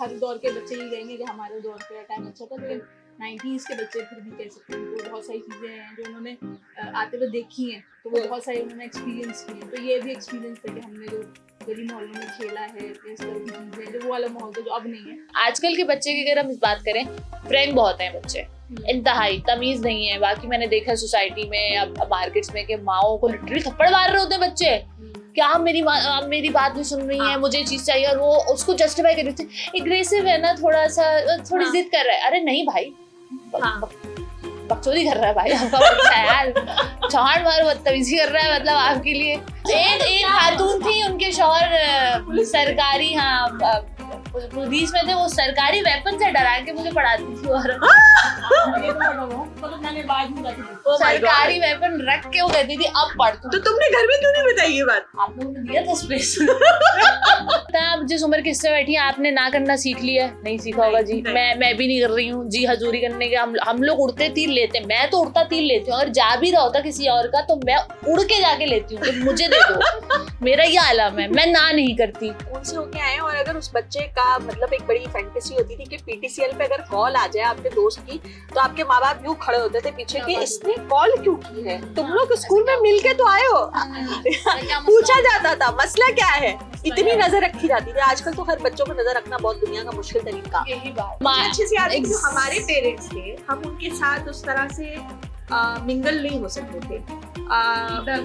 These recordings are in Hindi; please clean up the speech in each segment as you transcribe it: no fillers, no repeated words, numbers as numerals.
हर दौर के बच्चे ही कहेंगे कि हमारे दौर का टाइम अच्छा था, लेकिन 90s के बच्चे फिर भी कह सकते हैं तो बहुत सारी चीज़ें हैं जो उन्होंने आते हुए देखी हैं, तो वो बहुत सारी उन्होंने एक्सपीरियंस की हैं। तो ये भी एक्सपीरियंस था कि हमने जो गली मोहल्लों में खेला है, इस तरह की चीज़ें, जो वो वाला माहौल था जो अब नहीं है। आजकल के बच्चे की अगर हम बात करें, फ्रैंक बहुत हैं बच्चे, इंतहाई तमीज नहीं है। बाकी मैंने देखा सोसाइटी में या मार्केट्स में कि माओ को लिटरली थप्पड़ मार रहे होते हैं बच्चे, क्या आप मेरी बात नहीं सुन रही है, मुझे चीज चाहिए, और वो उसको जस्टिफाई कर रही थी, एग्रेसिव है ना, थोड़ी जिद कर रहा है। अरे नहीं भाई, बकचोदी कर रहा है भाई आपका बच्चा यार, चौहान मार बदतमीजी कर रहा है मतलब आपके लिए। एक खातून थी, उनके शौहर सरकारी पुलिस में थे, वो सरकारी वेपन से डरा के मुझे पढ़ाती थी, और सरकारी वेपन रख के वो कहती थी अब पढ़ तू। तो तुमने घर में क्यों नहीं बताई ये बात? आप लोगों ने दिया था स्पेस। आप जिस उम्र के हिस्से बैठी हैं, आपने ना करना सीख लिया? नहीं सीखा होगा जी। मैं भी नहीं कर रही हूँ जी हजूरी करने के। हम लोग उड़ते तीर लेते हैं, मैं तो उड़ता तीर लेती हूँ, अगर जा भी रहा होता किसी और का तो मैं उड़ के जाके लेती हूँ, तो मुझे दे दो, मेरा ये आलम है, मैं ना नहीं करती। उनसे होके आए, और अगर उस बच्चे का मतलब एक बड़ी फैंटेसी होती थी कि पीटीसीएल पे अगर कॉल आ जाए आपके दोस्त की, तो आपके माँ बाप यूं खड़े होते थे पीछे कि इसने कॉल क्यों की है, तुम लोग स्कूल में मिलके तो आए हो। पूछा जाता था मसला क्या है, इतनी नजर रखी जाती थी। आजकल तो हर बच्चों को नजर रखना बहुत दुनिया का मुश्किल तरीका। यही बात मुझे अच्छे से याद है कि जो हमारे पेरेंट्स थे, हम उनके साथ उस तरह से मिंगल नहीं हो सकते थे।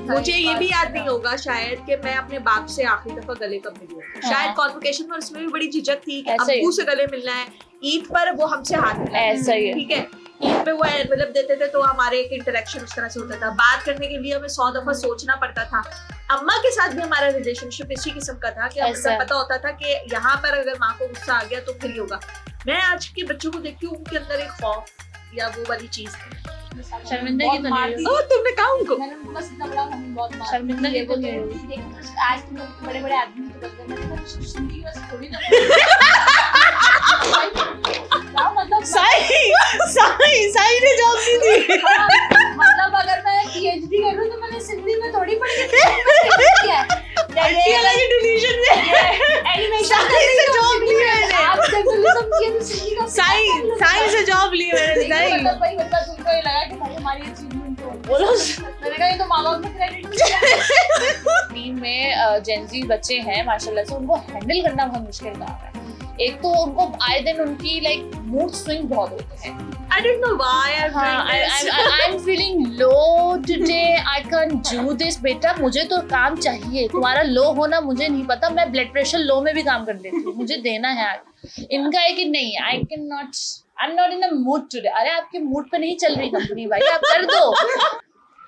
मुझे ये भी याद नहीं होगा शायद कि मैं अपने बाप से आखिरी दफा गले कब मिली हूँ। शायद कॉन्वोकेशन में उसमें भी बड़ी झिझक थी कि अब्बू से गले मिलना है, ईद पर वो हमसे हाथ मिला, ऐसा ही है। ठीक है, ईद पे वो एनवेलप देते थे तो हमारे एक इंटरेक्शन उस तरह से होता था। बात करने के लिए हमें 100 दफा सोचना पड़ता था। अम्मा के साथ भी हमारा रिलेशनशिप इसी किस्म का था कि हमें पता होता था कि यहाँ पर अगर माँ को गुस्सा आ गया तो फिर ही होगा। मैं आज के बच्चों को देखती हूँ, उनके अंदर एक खौफ या वो वाली चीज शर्मिंदगी तो नहीं है। तुमने कहा उनको? मैंने उनको बस इतना बड़ा हम बहुत मारती शर्मिंदगी तो नहीं थी। आज तुम लोग बड़े बड़े आदमी तो बस मैंने जिंदगी बस थोड़ी ना मतलब सही ने जॉब दी थी। मतलब अगर मैं पीएचडी करूं तो मैंने सिंधी में थोड़ी पढ़ी है, डिवीजन में एनिमेशन से जॉब ली मैंने। आप जर्नलिज्म की सिंधी का साइंस से जॉब ली मैंने। मतलब भाई बच्चा तुमको ये लगा कि भाई हमारी अचीवमेंट हो, बोलो मैंने कहा ये तो माँ बाप ने क्रेडिट टीम में जेंजी बच्चे हैं माशाल्लाह से, उनको हैंडल करना बहुत मुश्किल काम है। एक तो उनको आए दिन उनकी लाइक मूड स्विंग बहुत होते हैं। I don't know why I'm feeling low today. I can't do this. बेटा मुझे तो काम चाहिए, तुम्हारा लो होना मुझे नहीं पता, मैं ब्लड प्रेशर लो में भी काम कर लेती हूँ, मुझे देना है आज। इनका है कि नहीं, I'm not in the mood today. अरे आपके मूड पे नहीं चल रही कंपनी भाई, आप कर दो।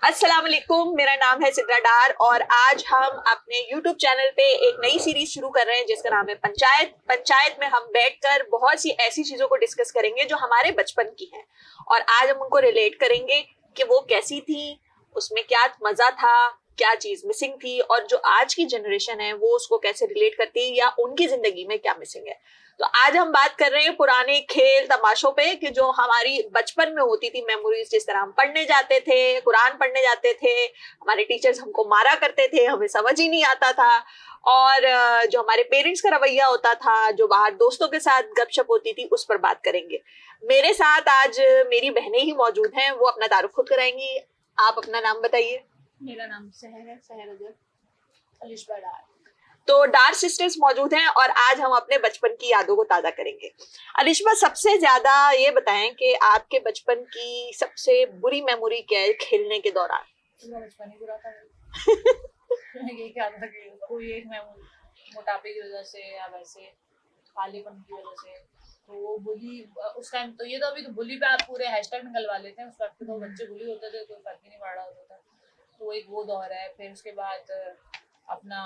अस्सलाम वालेकुम, मेरा नाम है सिद्रा डार और आज हम अपने YouTube चैनल पे एक नई सीरीज शुरू कर रहे हैं जिसका नाम है पंचायत। पंचायत में हम बैठकर बहुत सी ऐसी चीजों को डिस्कस करेंगे जो हमारे बचपन की हैं, और आज हम उनको रिलेट करेंगे कि वो कैसी थी, उसमें क्या मजा था, क्या चीज मिसिंग थी, और जो आज की जनरेशन है वो उसको कैसे रिलेट करती है या उनकी जिंदगी में क्या मिसिंग है। तो आज हम बात कर रहे हैं पुराने खेल तमाशों पे कि जो हमारी बचपन में होती थी मेमोरीज। जिस तरह हम पढ़ने जाते थे, कुरान पढ़ने जाते थे, हमारे टीचर्स हमको मारा करते थे, हमें समझ ही नहीं आता था, और जो हमारे पेरेंट्स का रवैया होता था, जो बाहर दोस्तों के साथ गपशप होती थी, उस पर बात करेंगे। मेरे साथ आज मेरी बहनें ही मौजूद हैं, वो अपना तारुफ खुद कराएंगी। आप अपना नाम बताइए। मेरा नाम सहर है, सहर अजहर, अलिशबा डार। तो डार सिस्टर्स मौजूद हैं और आज हम अपने बचपन की यादों को ताजा करेंगे। अलिशबा, सबसे ज्यादा ये बताएं कि आपके बचपन की सबसे बुरी मेमोरी क्या है खेलने के दौरान? बचपन ही बुरा था। ये क्या था कि कोई एक मेमोरी मोटापे की वजह से या वैसे कालेपन की वजह से, तो वो बुली उस टाइम तो ये तो अभी तो बुली पे आप पूरे हैशटैग निकलवा लेते हैं, उस वक्त तो बच्चे बुली होते थे, कोई फर्क ही नहीं पड़ रहा होता था। तो एक वो दौर है। फिर उसके बाद अपना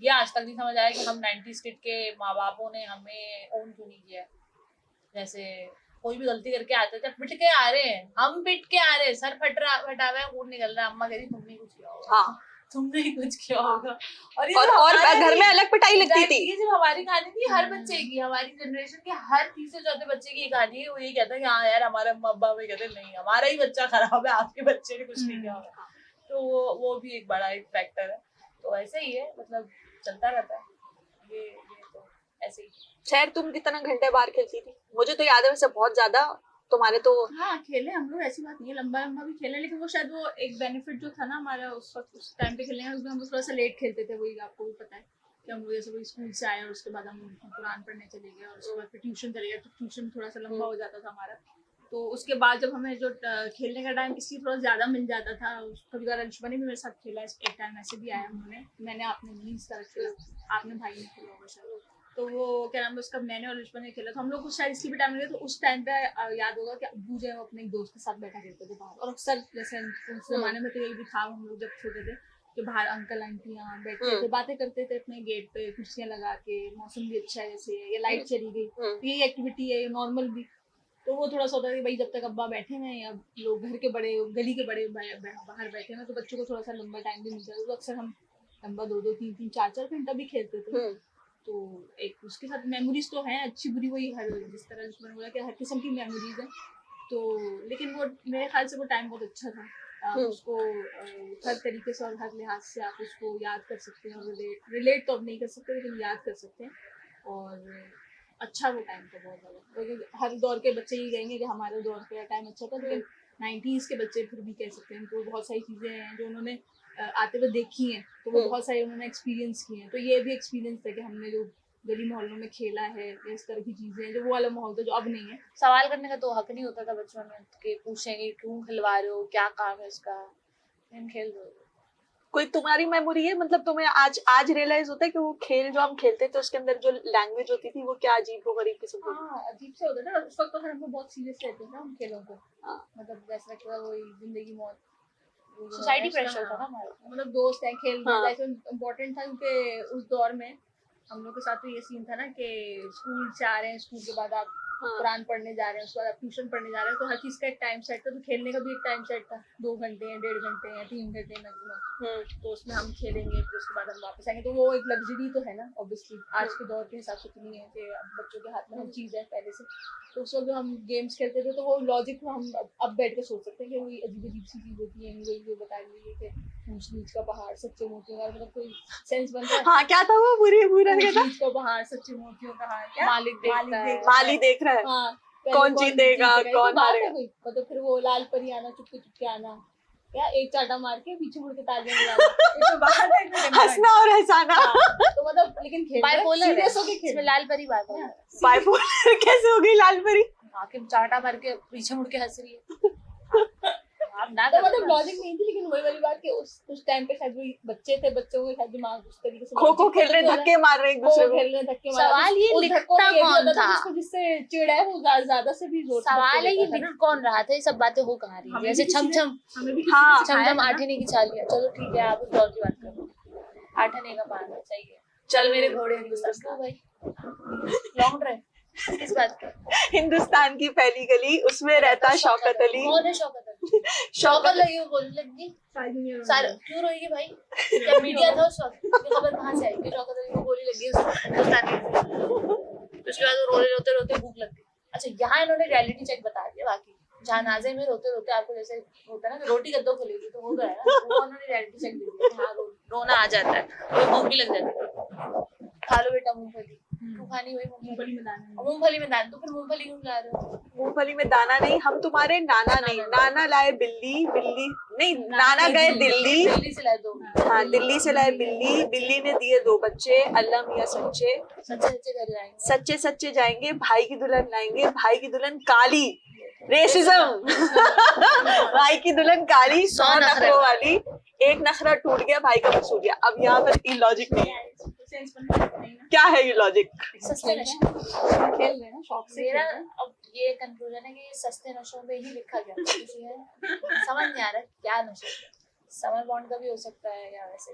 ये आज तक नहीं समझ आया कि हम 90s किड के माँ बापों ने हमें ओन क्यों नहीं किया। जैसे कोई भी गलती करके आते थे, पिट के आ रहे हैं, हम पिट के आ रहे हैं, सर फटा हुआ है, खून निकल रहा है, अम्मा कह रही तुमने कुछ किया होगा। हाँ, तुमने ही कुछ किया होगा। और घर में अलग पिटाई लगती थी। ये जो हमारी कहानी थी हर बच्चे की, हमारी जनरेशन के हर तीसरे चौथे बच्चे की कहानी है। वो ये कहता है कि हाँ यार हमारे अम्मा अब्बा भी कहते नहीं हमारा ही बच्चा खराब है, आपके बच्चे ने कुछ नहीं किया होगा। तो वो भी एक बड़ा एक फैक्टर है। तो ऐसे ही है, मतलब चलता रहता है ये तो। ऐसे ही। खैर तुम कितना घंटे बाहर खेलती थी? मुझे तो याद है वैसे बहुत ज्यादा, तुम्हारे तो हाँ खेले हम लोग, ऐसी बात नहीं है, लंबा लंबा भी खेले, लेकिन वो शायद वो एक बेनिफिट जो था ना हमारा उस वक्त, उस टाइम पे खेलने में, हम लोग थोड़ा सा लेट खेलते थे, वही आपको भी पता है कि हम लोग जैसे वही स्कूल से आए और उसके बाद हम कुरान पढ़ने चले गए और उसके बाद फिर ट्यूशन चले गए, तो ट्यूशन थोड़ा सा लंबा हो जाता था हमारा। तो उसके बाद जब हमें जो खेलने का टाइम इसलिए थोड़ा ज़्यादा मिल जाता था, कभी कभार अंशुमन ने भी मेरे साथ खेला, एक टाइम ऐसे भी आया उन्होंने, मैंने आपने नहीं इस तरह खेला, आपने भाई ने खेला होगा शायद, तो वो क्या नाम है उसका, मैंने और अंशुमन ने खेला, तो हम लोग कुछ शायद इसलिए भी टाइम लगे, तो उस टाइम पे याद होगा कि अब्बू जो है वो अपने एक दोस्त के साथ बैठा करते थे बाहर, और अक्सर जैसे उस जमाने में तो यही भी था, हम लोग जब छोटे थे कि बाहर अंकल आंटियाँ बैठते थे, बातें करते थे अपने गेट पे कुर्सियाँ लगा के, मौसम भी अच्छा है जैसे, ये लाइट चली गई, तो यही एक्टिविटी है, ये नॉर्मल भी, तो वो थोड़ा सा होता है कि भाई जब तक अब्बा बैठे हैं या लोग घर के बड़े, गली के बड़े बाहर बैठे हैं, तो बच्चों को थोड़ा सा लंबा टाइम भी मिलता है, तो अक्सर हम लंबा 2-2, 3-3, 4-4 घंटा भी खेलते थे। तो एक उसके साथ मेमोरीज तो हैं अच्छी बुरी, वही हर जिस तरह मैंने बोला कि हर किस्म की मेमोरीज हैं, तो लेकिन वो मेरे ख्याल से वो टाइम बहुत अच्छा था, आप उसको हर तरीके से और हर लिहाज से आप उसको याद कर सकते हैं, और रिलेट तो अब नहीं कर सकते लेकिन याद कर सकते हैं, और अच्छा वो टाइम था बहुत ज़्यादा, क्योंकि हर दौर के बच्चे ही कहेंगे कि हमारे दौर का टाइम अच्छा था, लेकिन 90s के बच्चे फिर भी कह सकते हैं, तो बहुत सारी चीज़ें हैं जो उन्होंने आते हुए देखी हैं, तो वो बहुत सारे उन्होंने एक्सपीरियंस किए हैं, तो ये भी एक्सपीरियंस था कि हमने जो गली मोहल्लों में खेला है, इस तरह की चीज़ें हैं, जो वो वाला माहौल था जो अब नहीं है। सवाल करने का तो हक नहीं होता था बचपन में कि पूछेंगे क्यों खिलवा रहे हो, क्या काम है इसका, हम खेल रहे हो। कोई तुम्हारी मेमोरी है, मतलब तुम्हें आज रियलाइज होता है कि वो खेल जो हम खेलते थे उसके अंदर जो लैंग्वेज होती थी वो क्या अजीब हो गरीब किस्म की? हाँ अजीब से होता था उस वक्त, तो हम लोग बहुत सीरियस रहते थे ना उन खेलों को, मतलब जैसा कि वही जिंदगी मौत, सोसाइटी प्रेशर था ना हमारा, मतलब दोस्त हैं खेलना इम्पोर्टेंट था, क्योंकि उस दौर में हम लोग के साथ तो ये सीन था ना कि स्कूल से आ रहे हैं, स्कूल के बाद आप कुरान पढ़ने जा रहे हैं, उसके बाद आप ट्यूशन पढ़ने जा रहे हैं, तो हर चीज का एक टाइम सेट था, तो खेलने का भी एक टाइम सेट था, 2 घंटे या 1.5 घंटे या 3 घंटे मैक्सिमम, तो उसमें हम खेलेंगे, फिर उसके बाद हम वापस आएंगे, तो वो एक लग्जरी तो है ना ऑब्वियसली, आज के दौर के हिसाब से तो नहीं है कि अब बच्चों के हाथ में हर चीज़ है पहले से, तो उस वक्त जो हम गेम्स खेलते थे तो वो लॉजिक को हम अब बैठ के सोच सकते हैं कि वही अजीब अजीब सी चीज़ होती है, वही जो बता रही है कि ऊंच नीच का पहाड़, सच्चे मोतियों का, मतलब कोई सेंस बन रहा है। हाँ क्या था वो पूरा ऊंच नीच का पहाड़, सच्चे मोतियों का हार, क्या माली देख रहा है, हाँ, कौन जीतेगा कौन हारेगा, मतलब फिर वो लाल परी आना, चुपके चुपके आना, क्या एक चाटा मार के पीछे मुड़ के तालियां बजाना, ये तो बाहर है, हंसना और हंसाना, तो मतलब लेकिन बाइपोलर सीरियस होके खेल, इसमें लाल परी बात है, बाइपोलर कैसे हो गई लाल परी? आके चाटा मार के पीछे मुड़ के हंस रही है, आप ना तो मतलब लॉजिक नहीं थी, लेकिन वही वाली बात कि उस टाइम पे शायद वही बच्चे थे, बच्चों के शायद दिमाग उस तरीके से, खो खो खेल रहे, धक्के मार रहे एक दूसरे को, खेल रहे धक्के मार, सवाल ये लिखता कौन था, जिससे चिड़ है वो ज्यादा से भी जोर, सवाल है ये लिख कौन रहा था, ये सब बातें हो कहाँ रही है, जैसे छम छम, हाँ छम छम आठने की चालियां, चलो ठीक है आप उस दौर की बात करो, आठने का पाना सही है, चल मेरे घोड़े हिंदुस्तान भाई, लॉन्ग ड्राइव किस बात का, हिंदुस्तान की पहली गली उसमें रहता शौकत अली, कौन है शौकत अली, शौकत लगी वो बोलने लगी, सारे क्यों रोएगी भाई, क्या मीडिया था उस वक्त, ये खबर कहाँ से आई कि शौकत अली को गोली लगी हिंदुस्तान में, उसके बाद वो रोते रोते भूख लग गई। अच्छा यहाँ इन्होंने रियलिटी चेक बता दिया, बाकी जनाजे में रोते रोते आपको जैसे होता है ना रोटी कद्दो खुलेगी तो हो गया ना, वो उन्होंने रियलिटी चेक दे दिया, हाँ रोना आ जाता है, भूख भी लग जाती है, खा लो बेटा मूंगफली, तू खानी वही मूंगफली में दाना, तो फिर मूंगफली क्यों ला रहे हो, मूंगफली में दाना नहीं, हम तुम्हारे नाना नहीं, नाना लाए बिल्ली, बिल्ली नहीं, नाना गए दिल्ली, दिल्ली से लाए दो, हाँ दिल्ली से लाए बिल्ली, बिल्ली ने दिए 2 बच्चे, अल्लाह मियाँ सच्चे, सच्चे सच्चे घर जाएंगे, सच्चे सच्चे जाएंगे, भाई की दुल्हन लाएंगे, भाई की दुल्हन काली, रेसिज्म भाई की दुल्हन काली, 100 नखरों वाली, एक नखरा टूट गया भाई का बस हो गया, अब यहाँ पर ये लॉजिक नहीं है, क्या है ये लॉजिक? सस्ते नशे खेल रहे हैं ना शौक से, मेरा अब ये कंक्लूजन है कि ये सस्ते नशों पे ही लिखा गया था, किसी है समझ नहीं आ रहा क्या नशा, समर बॉन्ड का भी हो सकता है या वैसे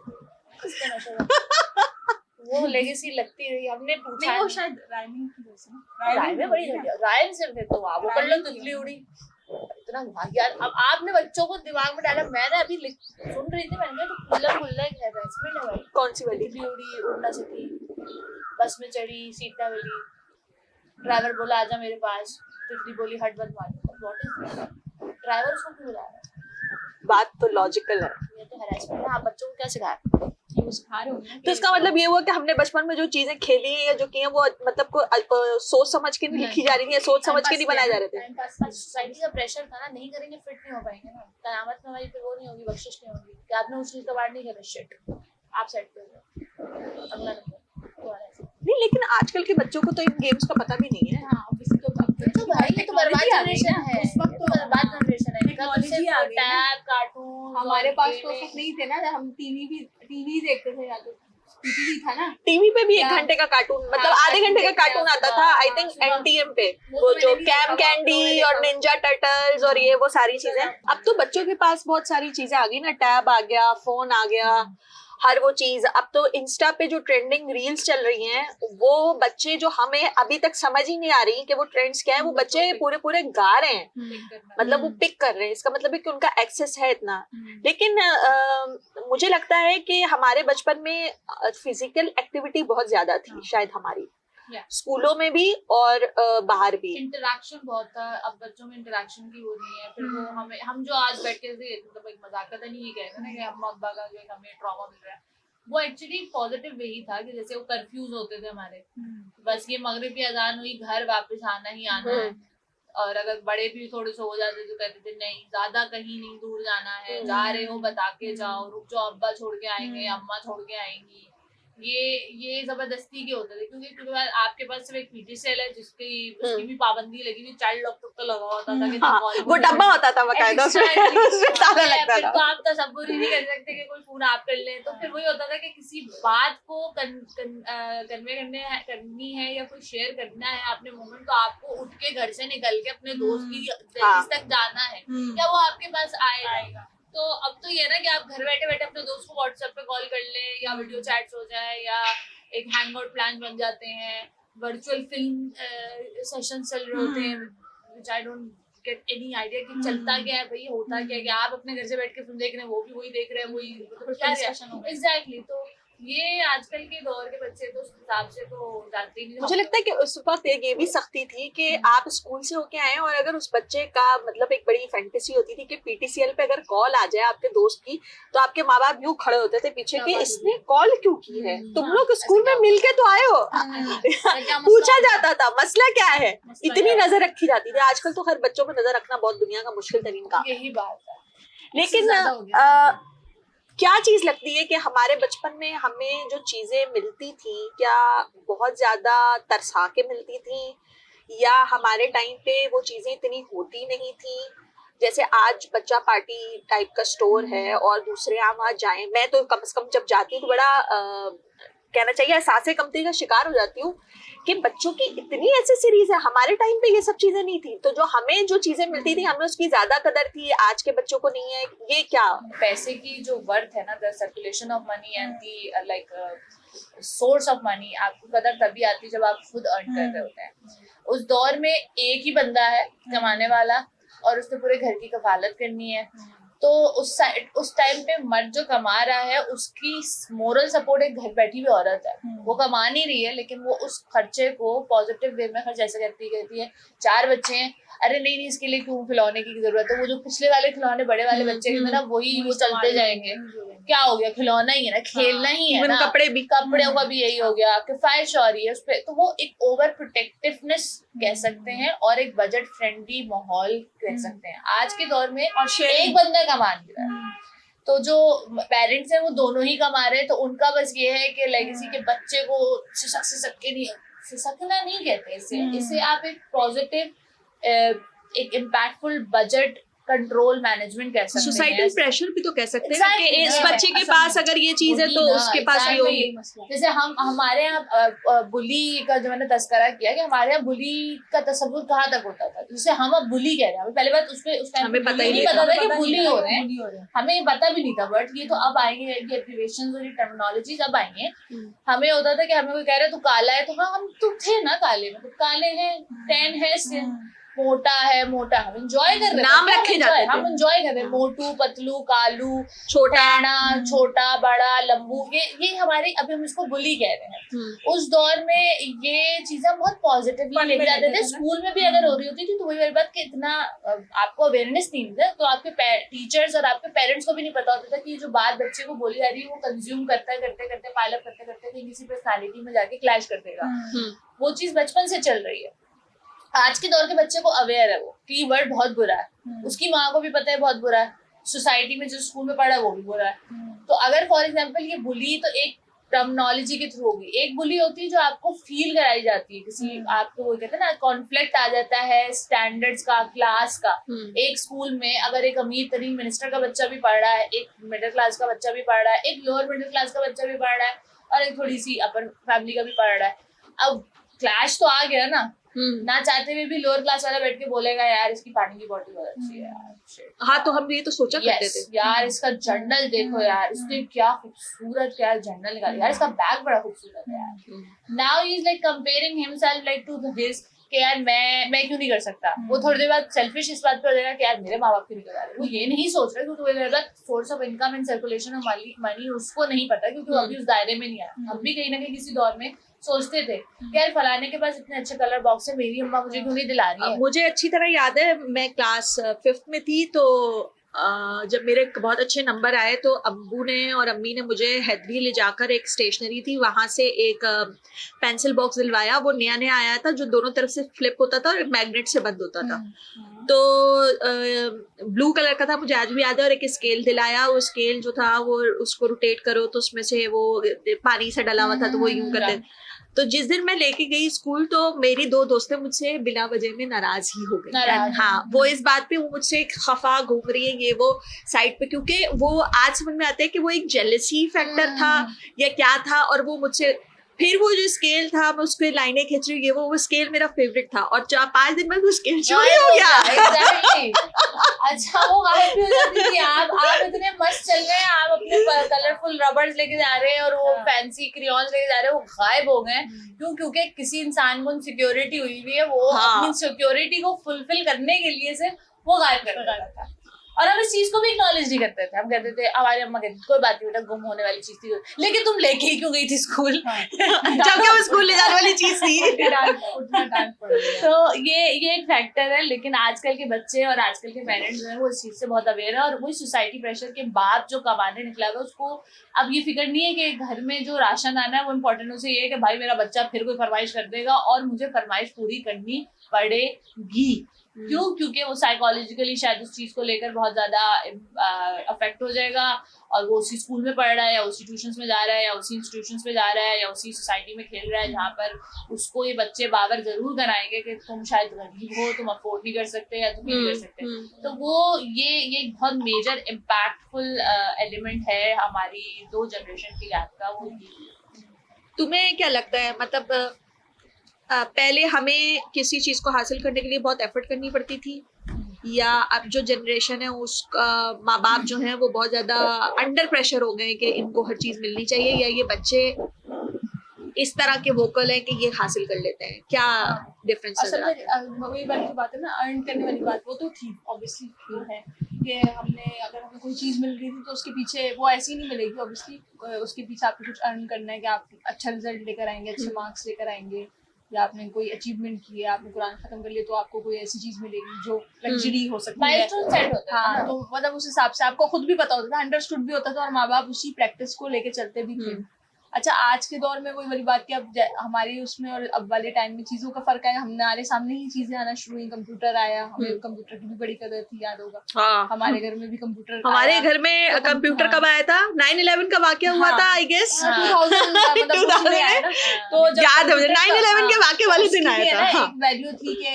सस्ते नशों का वो लेगेसी लगती रही, हमने पूछा नहीं वो शायद राइमिंग की वजह से, राइम बड़ी घटिया, राइम से फिर तो वाह वो कर लो तितली उड़ी, इतना यार, अब आपने बच्चों को दिमाग में डाला, मैंने अभी सुन रही थी, मैंने कहा तो खुल्ला खुल्ला एक है बैट्समैन है भाई, कौन सी वाली? तितली उड़ी, उड़ ना सकी, बस में चढ़ी, सीट ना मिली, ड्राइवर बोला आजा मेरे पास, तितली बोली हट मत मारो, व्हाट इज ड्राइवर उसको क्यों बुला रहा है, बात तो लॉजिकल है, ये तो में हरासमेंट है, आप बच्चों को क्या सिखा रहे हैं? वो सिखा रहे होंगे ना तो इसका मतलब ये हुआ कि हमने बचपन में जो चीजें खेली हैं या जो की हैं वो मतलब को सोच समझ के नहीं लिखी जा रही थी या सोच समझ के नहीं बनाए जा रहे थे। टाइम पास का सोसाइटी का प्रेशर था ना, नहीं करेंगे फिट नहीं हो पाएंगे ना, कयामत में हमारी फिर वो नहीं होगी, बख्शिश नहीं होगी कि आपने उस चीज का वार्ड नहीं किया, शिट आप सेट कर दो अगला नंबर दोबारा ऐसे। नहीं, लेकिन आजकल के बच्चों को तो इन गेम्स का पता भी नहीं है। हाँ obviously तो तो भाई ये तो बर्बाद जनरेशन है, उस वक्त तो बर्बाद जनरेशन है, इनका तो टेक्नोलॉजी आ सिर्फ गई ना। टैब कार्टून, हमारे पास तो सब नहीं थे ना, हम टीवी देखते थे, या तो टीवी था ना, टीवी पे भी एक या- घंटे का कार्टून मतलब हाँ, आधे घंटे का देखते कार्टून हैं आता सुबह, था आई हाँ, थिंक सुबह। एनटीएम पे, वो वो तो जो मैंने भी कैम देखा, कैंडी वो और मैंने निंजा टर्टल्स और ये वो सारी चीजें। अब तो बच्चों के पास बहुत सारी चीजें आ गई ना, टैब आ गया, फोन आ गया, हर वो चीज। अब तो इंस्टा पे जो ट्रेंडिंग रील्स चल रही हैं वो बच्चे जो हमें अभी तक समझ ही नहीं आ रही कि वो ट्रेंड्स क्या है, वो बच्चे पूरे पूरे गा रहे हैं, मतलब वो पिक कर रहे हैं। इसका मतलब है कि उनका एक्सेस है इतना। लेकिन मुझे लगता है कि हमारे बचपन में फिजिकल एक्टिविटी बहुत ज्यादा थी, शायद हमारी स्कूलों में भी और बाहर भी इंटरेक्शन बहुत था। अब बच्चों में इंटरेक्शन की वो नहीं है, फिर वो हम जो आज बैठ के मतलब एक मजाक नहीं ये कहते ना कि अम्मा अब्बा का जो हमें ट्रॉमा मिल रहा है, वो एक्चुअली पॉजिटिव वे ही था कि जैसे वो कंफ्यूज होते थे हमारे, बस ये मगरिब की अजान हुई, घर वापस आना ही आना है। और अगर बड़े भी थोड़े से हो जाते तो कहते थे नहीं ज्यादा कहीं नहीं दूर जाना है, जा रहे हो बता के जाओ, रुक जाओ अब्बा छोड़ के आएंगे, अम्मा छोड़ के आएंगी। ये जबरदस्ती के होते थे, क्योंकि आपके पास सिर्फ एक पीटीसीएल है जिसकी उसकी भी पाबंदी लगी हुई, चाइल्ड लॉक तक तो लगा होता था कि हाँ, वो डब्बा होता था बकायदा, उसमें ताला लगता फिर था। तो आप तसव्वुर ही नहीं कर सकते कि कोई फोन आप कर ले, तो फिर वही होता था कि किसी बात को कन्वे करनी है या कोई शेयर करना है अपने मोमेंट, तो आपको उठ के घर से निकल के अपने दोस्त की दहलीज तक जाना है, क्या वो आपके पास आएगा। तो अब तो ये है ना कि आप घर बैठे बैठे अपने दोस्त को व्हाट्सएप पे कॉल कर ले, या वीडियो चैट्स हो जाए, या एक हैंगआउट प्लान बन जाते हैं, वर्चुअल फिल्म सेशन चल रहे होते हैं, which I don't get any idea कि चलता क्या है भाई, होता क्या है कि आप अपने घर से बैठ के फिल्म देख रहे हैं, वो भी वही देख रहे हैं, वही मतलब क्या डिस्कशन होगा एग्जैक्टली। तो ये आजकल के दौर के बच्चे तो उस हिसाब से तो जानते ही नहीं। मुझे लगता है कि उस वक्त ये भी सख्ती थी कि आप स्कूल से होके आए और अगर उस बच्चे का मतलब एक बड़ी फैंटेसी होती थी कि पीटीसीएल पे अगर कॉल आ जाए आपके दोस्त की, तो आपके माँ बाप यूं खड़े होते थे पीछे कि इसने कॉल क्यों की है, तुम लोग स्कूल में मिल के तो आए हो, पूछा जाता था मसला क्या है, इतनी नजर रखी जाती थी। आजकल तो हर बच्चों पर नजर रखना बहुत दुनिया का मुश्किल तरीन काम, यही बात है। लेकिन क्या चीज लगती है कि हमारे बचपन में हमें जो चीजें मिलती थी क्या बहुत ज्यादा तरसा के मिलती थी, या हमारे टाइम पे वो चीजें इतनी होती नहीं थी? जैसे आज बच्चा पार्टी टाइप का स्टोर है और दूसरे यहाँ वहां जाए, मैं तो कम से कम जब जाती हूँ तो बड़ा कहना चाहिए एहसास कमतरी का शिकार हो जाती हूँ कि बच्चों की इतनी एक्सेसरीज है। हमारे टाइम पे ये सब चीजें नहीं थी, तो जो हमें जो चीजें मिलती थी हमें उसकी ज्यादा कदर थी, आज के बच्चों को नहीं है। ये क्या पैसे की जो वर्थ है ना, the circulation of money and the like source of money, आपको कदर तभी आती है जब आप खुद अर्न कर रहे होते हैं। उस दौर में एक ही बंदा है कमाने वाला और उसने पूरे घर की कफालत करनी है, तो उस टाइम पे मर्द जो कमा रहा है उसकी मोरल सपोर्ट एक घर बैठी हुई औरत है, वो कमा नहीं रही है लेकिन वो उस खर्चे को पॉजिटिव वे में खर्च ऐसे कहती है 4 बच्चे हैं, अरे नहीं इसके लिए क्यों खिलौने की जरूरत है, वो जो पिछले वाले खिलौने बड़े वाले बच्चे के थे ना वही वो चलते जाएंगे, क्या हो गया खिलौना ही है ना, खेलना ही है ना, कपड़ों का भी यही हो गया, किफायत शौरी है उस पे, तो वो एक ओवर प्रोटेक्टिवनेस कह सकते हैं और एक बजट फ्रेंडली माहौल कह सकते हैं आज के दौर में। और एक बंदा कमा नहीं रहा है, तो जो पेरेंट्स हैं वो दोनों ही कमा रहे हैं, तो उनका बस ये है कि लेगेसी के बच्चे को सिसकना नहीं कहते इसे आप एक पॉजिटिव एक इम्पैक्टफुल बजट कंट्रोल मैनेजमेंट कह सकते हैं, सोसाइटल प्रेशर भी तो कह सकते हैं कि इस बच्चे के पास अगर ये चीज है तो उसके पास भी होगी। जैसे हमारे यहाँ बुली का जो मैंने तस्करा किया कि हमारे यहाँ बुली का तस्वुर कहाँ तक होता था, जैसे हम अब बुली कह रहे हैं, पहले बात उस टाइम हमें पता ही नहीं पता था कि बुली हो रहे हैं, हमें ये पता भी नहीं था, बट ये तो अब आएंगे, ये एब्रिविएशंस और ये टर्मिनोलॉजीज अब आएंगे। हमें होता था कि हमें कोई कह रहे तू काला है, तो हाँ हम तो थे ना काले, मतलब काले हैं, टैन है, मोटा है, मोटा, हम एंजॉय कर रहे हैं, नाम रखे जाते थे। हम एंजॉय कर रहे हैं, मोटू, पतलू, कालू, छोटा, टैना, छोटा, बड़ा, लंबू, ये हमारे, अभी हम इसको बुली कह रहे हैं। उस दौर में ये चीजें बहुत पॉजिटिवली लेके जाते थे। स्कूल में भी अगर हो रही होती थी तो वही वाली बात कि इतना आपको अवेयरनेस नहीं था, तो आपके टीचर्स और आपके पेरेंट्स को भी नहीं पता होता था कि जो बात बच्चे को बोली जा रही है वो कंज्यूम करते करते पायलअप करते करते कहीं किसी पर्सनालिटी में जाके क्लैश कर देगा। वो चीज बचपन से चल रही है। आज के दौर के बच्चे को अवेयर है वो कि ये वर्ड बहुत बुरा है, उसकी माँ को भी पता है बहुत बुरा है, सोसाइटी में जो स्कूल में पढ़ा है वो भी बुरा है। तो अगर फॉर एग्जांपल ये बुली तो एक टर्मिनोलॉजी के थ्रू होगी, एक बुली होती है जो आपको फील कराई जाती है, किसी आपको वो कहते हैं ना कॉन्फ्लिक्ट आ जाता है स्टैंडर्ड्स का, क्लास का। एक स्कूल में अगर एक अमीर तरीन मिनिस्टर का बच्चा भी पढ़ रहा है, एक मिडिल क्लास का बच्चा भी पढ़ रहा है, एक लोअर मिडिल क्लास का बच्चा भी पढ़ रहा है और एक थोड़ी सी अपर फैमिली का भी पढ़ रहा है, अब क्लैश तो आ गया ना चाहते हुए भी लोअर क्लास वाला बैठ के बोलेगा यार इसकी पानी की बॉटल बहुत अच्छी है यार। हाँ, तो हम ये तो सोचा करते थे यार इसका जर्नल देखो यार, इसने क्या खूबसूरत क्या जर्नल निकाला यार, इसका बैग बड़ा खूबसूरत है यार। Now he is like comparing himself like to his कि यार मैं क्यों नहीं कर सकता। वो थोड़ी देर बाद सेल्फिश इस बात पे हो जाएगा कि यार मेरे माँ बाप क्यों नहीं करा रहे। वो ये नहीं सोच रहे क्योंकि थोड़ी देर बाद source of income and circulation of money उसको नहीं पता, क्योंकि वो अभी उस दायरे में नहीं आया। हम भी कहीं ना कहीं किसी दौर में सोचते थे कि यार फलाने के पास इतने अच्छे कलर बॉक्स है, मेरी अम्मा मुझे क्यों नहीं दिला रही है। मुझे अच्छी तरह याद है, मैं क्लास 5th में थी तो जब मेरे बहुत अच्छे नंबर आए तो अब्बू ने और अम्मी ने मुझे हैदरी ले जाकर एक स्टेशनरी थी वहां से एक पेंसिल बॉक्स दिलवाया। वो नया नया आया था जो दोनों तरफ से फ्लिप होता था और मैग्नेट से बंद होता था। तो ब्लू कलर का था, मुझे आज भी याद है। और एक स्केल दिलाया, वो स्केल जो था वो उसको रोटेट करो तो उसमें से वो पानी से डला हुआ था तो वो यूं करते। तो जिस दिन मैं लेके गई स्कूल तो मेरी 2 दोस्तें मुझसे बिना वजह में नाराज ही हो गई। हाँ, वो इस बात पे वो मुझसे खफा घूम रही है ये वो साइड पे, क्योंकि वो आज समझ में आता है कि वो एक जेलसी फैक्टर था या क्या था। और वो मुझसे फिर वो जो स्केल था मैं उस पर लाइनें खींच रही हूँ, वो स्केल मेरा फेवरेट था। और 4-5 दिन में वो स्केल चोरी हो गया। अच्छा, वो गायब भी हो जाती थी। आप इतने मस्त चल रहे हैं, आप अपने कलरफुल रबर्स लेके जा रहे हैं और वो फैंसी क्रेयॉन्स लेके जा रहे हैं, वो गायब हो गए। क्यों? क्योंकि किसी इंसान को इनसिक्योरिटी हुई हुई है, वो अपनी सिक्योरिटी को फुलफिल करने के लिए से वो गायब कर रहा था। और हम इस चीज को भी एक्नॉलेज नहीं करते थे। हम कहते थे, हमारी अम्मा कहती कोई बात नहीं बेटा, गुम होने वाली चीज थी, लेकिन तुम लेके ही क्यों गई थी स्कूल? जबकि वो स्कूल ले जाने वाली चीज थी। तो ये एक फैक्टर है। लेकिन आजकल के बच्चे और आजकल के पेरेंट्स जो है वो इस चीज से बहुत अवेयर है। और वही सोसाइटी प्रेशर के बाद जो कमाने निकला हुआ उसको अब ये फिक्र नहीं है कि घर में जो राशन आना है वो इम्पोर्टेंट उसे ये है कि भाई मेरा बच्चा फिर कोई फरमाइश कर देगा और मुझे फरमाइश पूरी करनी पड़ेगी। क्यों? क्योंकि वो साइकोलॉजिकली शायद उस चीज को लेकर बहुत ज्यादा अफेक्ट हो जाएगा और वो उसी स्कूल में पढ़ रहा है या उसी ट्यूशंस में जा रहा है या उसी इंस्टीट्यूशंस में जा रहा है या उसी सोसाइटी में खेल रहा है जहाँ पर उसको ये बच्चे बावर जरूर कराएंगे कि तुम शायद गरीब हो, तुम अफोर्ड नहीं कर सकते या तुम नहीं कर सकते। तो वो ये एक बहुत मेजर इम्पैक्टफुल एलिमेंट है हमारी 2 जनरेशन की गैप का। वो तुम्हें क्या लगता है, मतलब पहले हमें किसी चीज को हासिल करने के लिए बहुत एफर्ट करनी पड़ती थी, या अब जो जनरेशन है उसका माँ बाप जो है वो बहुत ज्यादा अंडर प्रेशर हो गए कि इनको हर चीज मिलनी चाहिए, या ये बच्चे इस तरह के वोकल हैं कि ये हासिल कर लेते हैं? क्या डिफरेंस नजर आता है? वही वाली बात है ना, अर्न करने वाली बात, वो तो थी ऑब्वियसली वो है कि अगर हमें कोई चीज़ मिल रही थी तो उसके पीछे वो ऐसी नहीं मिलेगी। ऑब्वियसली उसके पीछे आपको कुछ अर्न करना है कि आप अच्छा रिजल्ट लेकर आएंगे, अच्छे मार्क्स लेकर आएंगे, या आपने कोई अचीवमेंट की है, आपने कुरान खत्म कर लिया तो आपको कोई ऐसी चीज मिलेगी जो लग्जरी हो सकती है। माइलस्टोन सेट होता है। हाँ, तो मतलब उस हिसाब से आपको खुद भी पता होता था, अंडरस्टूड भी होता था और माँ बाप उसी प्रैक्टिस को लेके चलते भी थे। अच्छा, आज के दौर में वही वाली बात कि अब हमारी उसमें और अब वाले टाइम में चीजों का फर्क है। हमारे सामने ही चीजें आना शुरू हुई, कंप्यूटर आया, हमें कंप्यूटर की भी बड़ी कदर थी, याद होगा। हाँ, हमारे घर में भी कंप्यूटर, हमारे घर में कंप्यूटर कब आया था? 9/11 का वाकया हुआ था आई गेस, 2000 में आया ना। तो याद है मुझे 9/11 के वाकये वाले दिन आया था। एक वैल्यू थी कि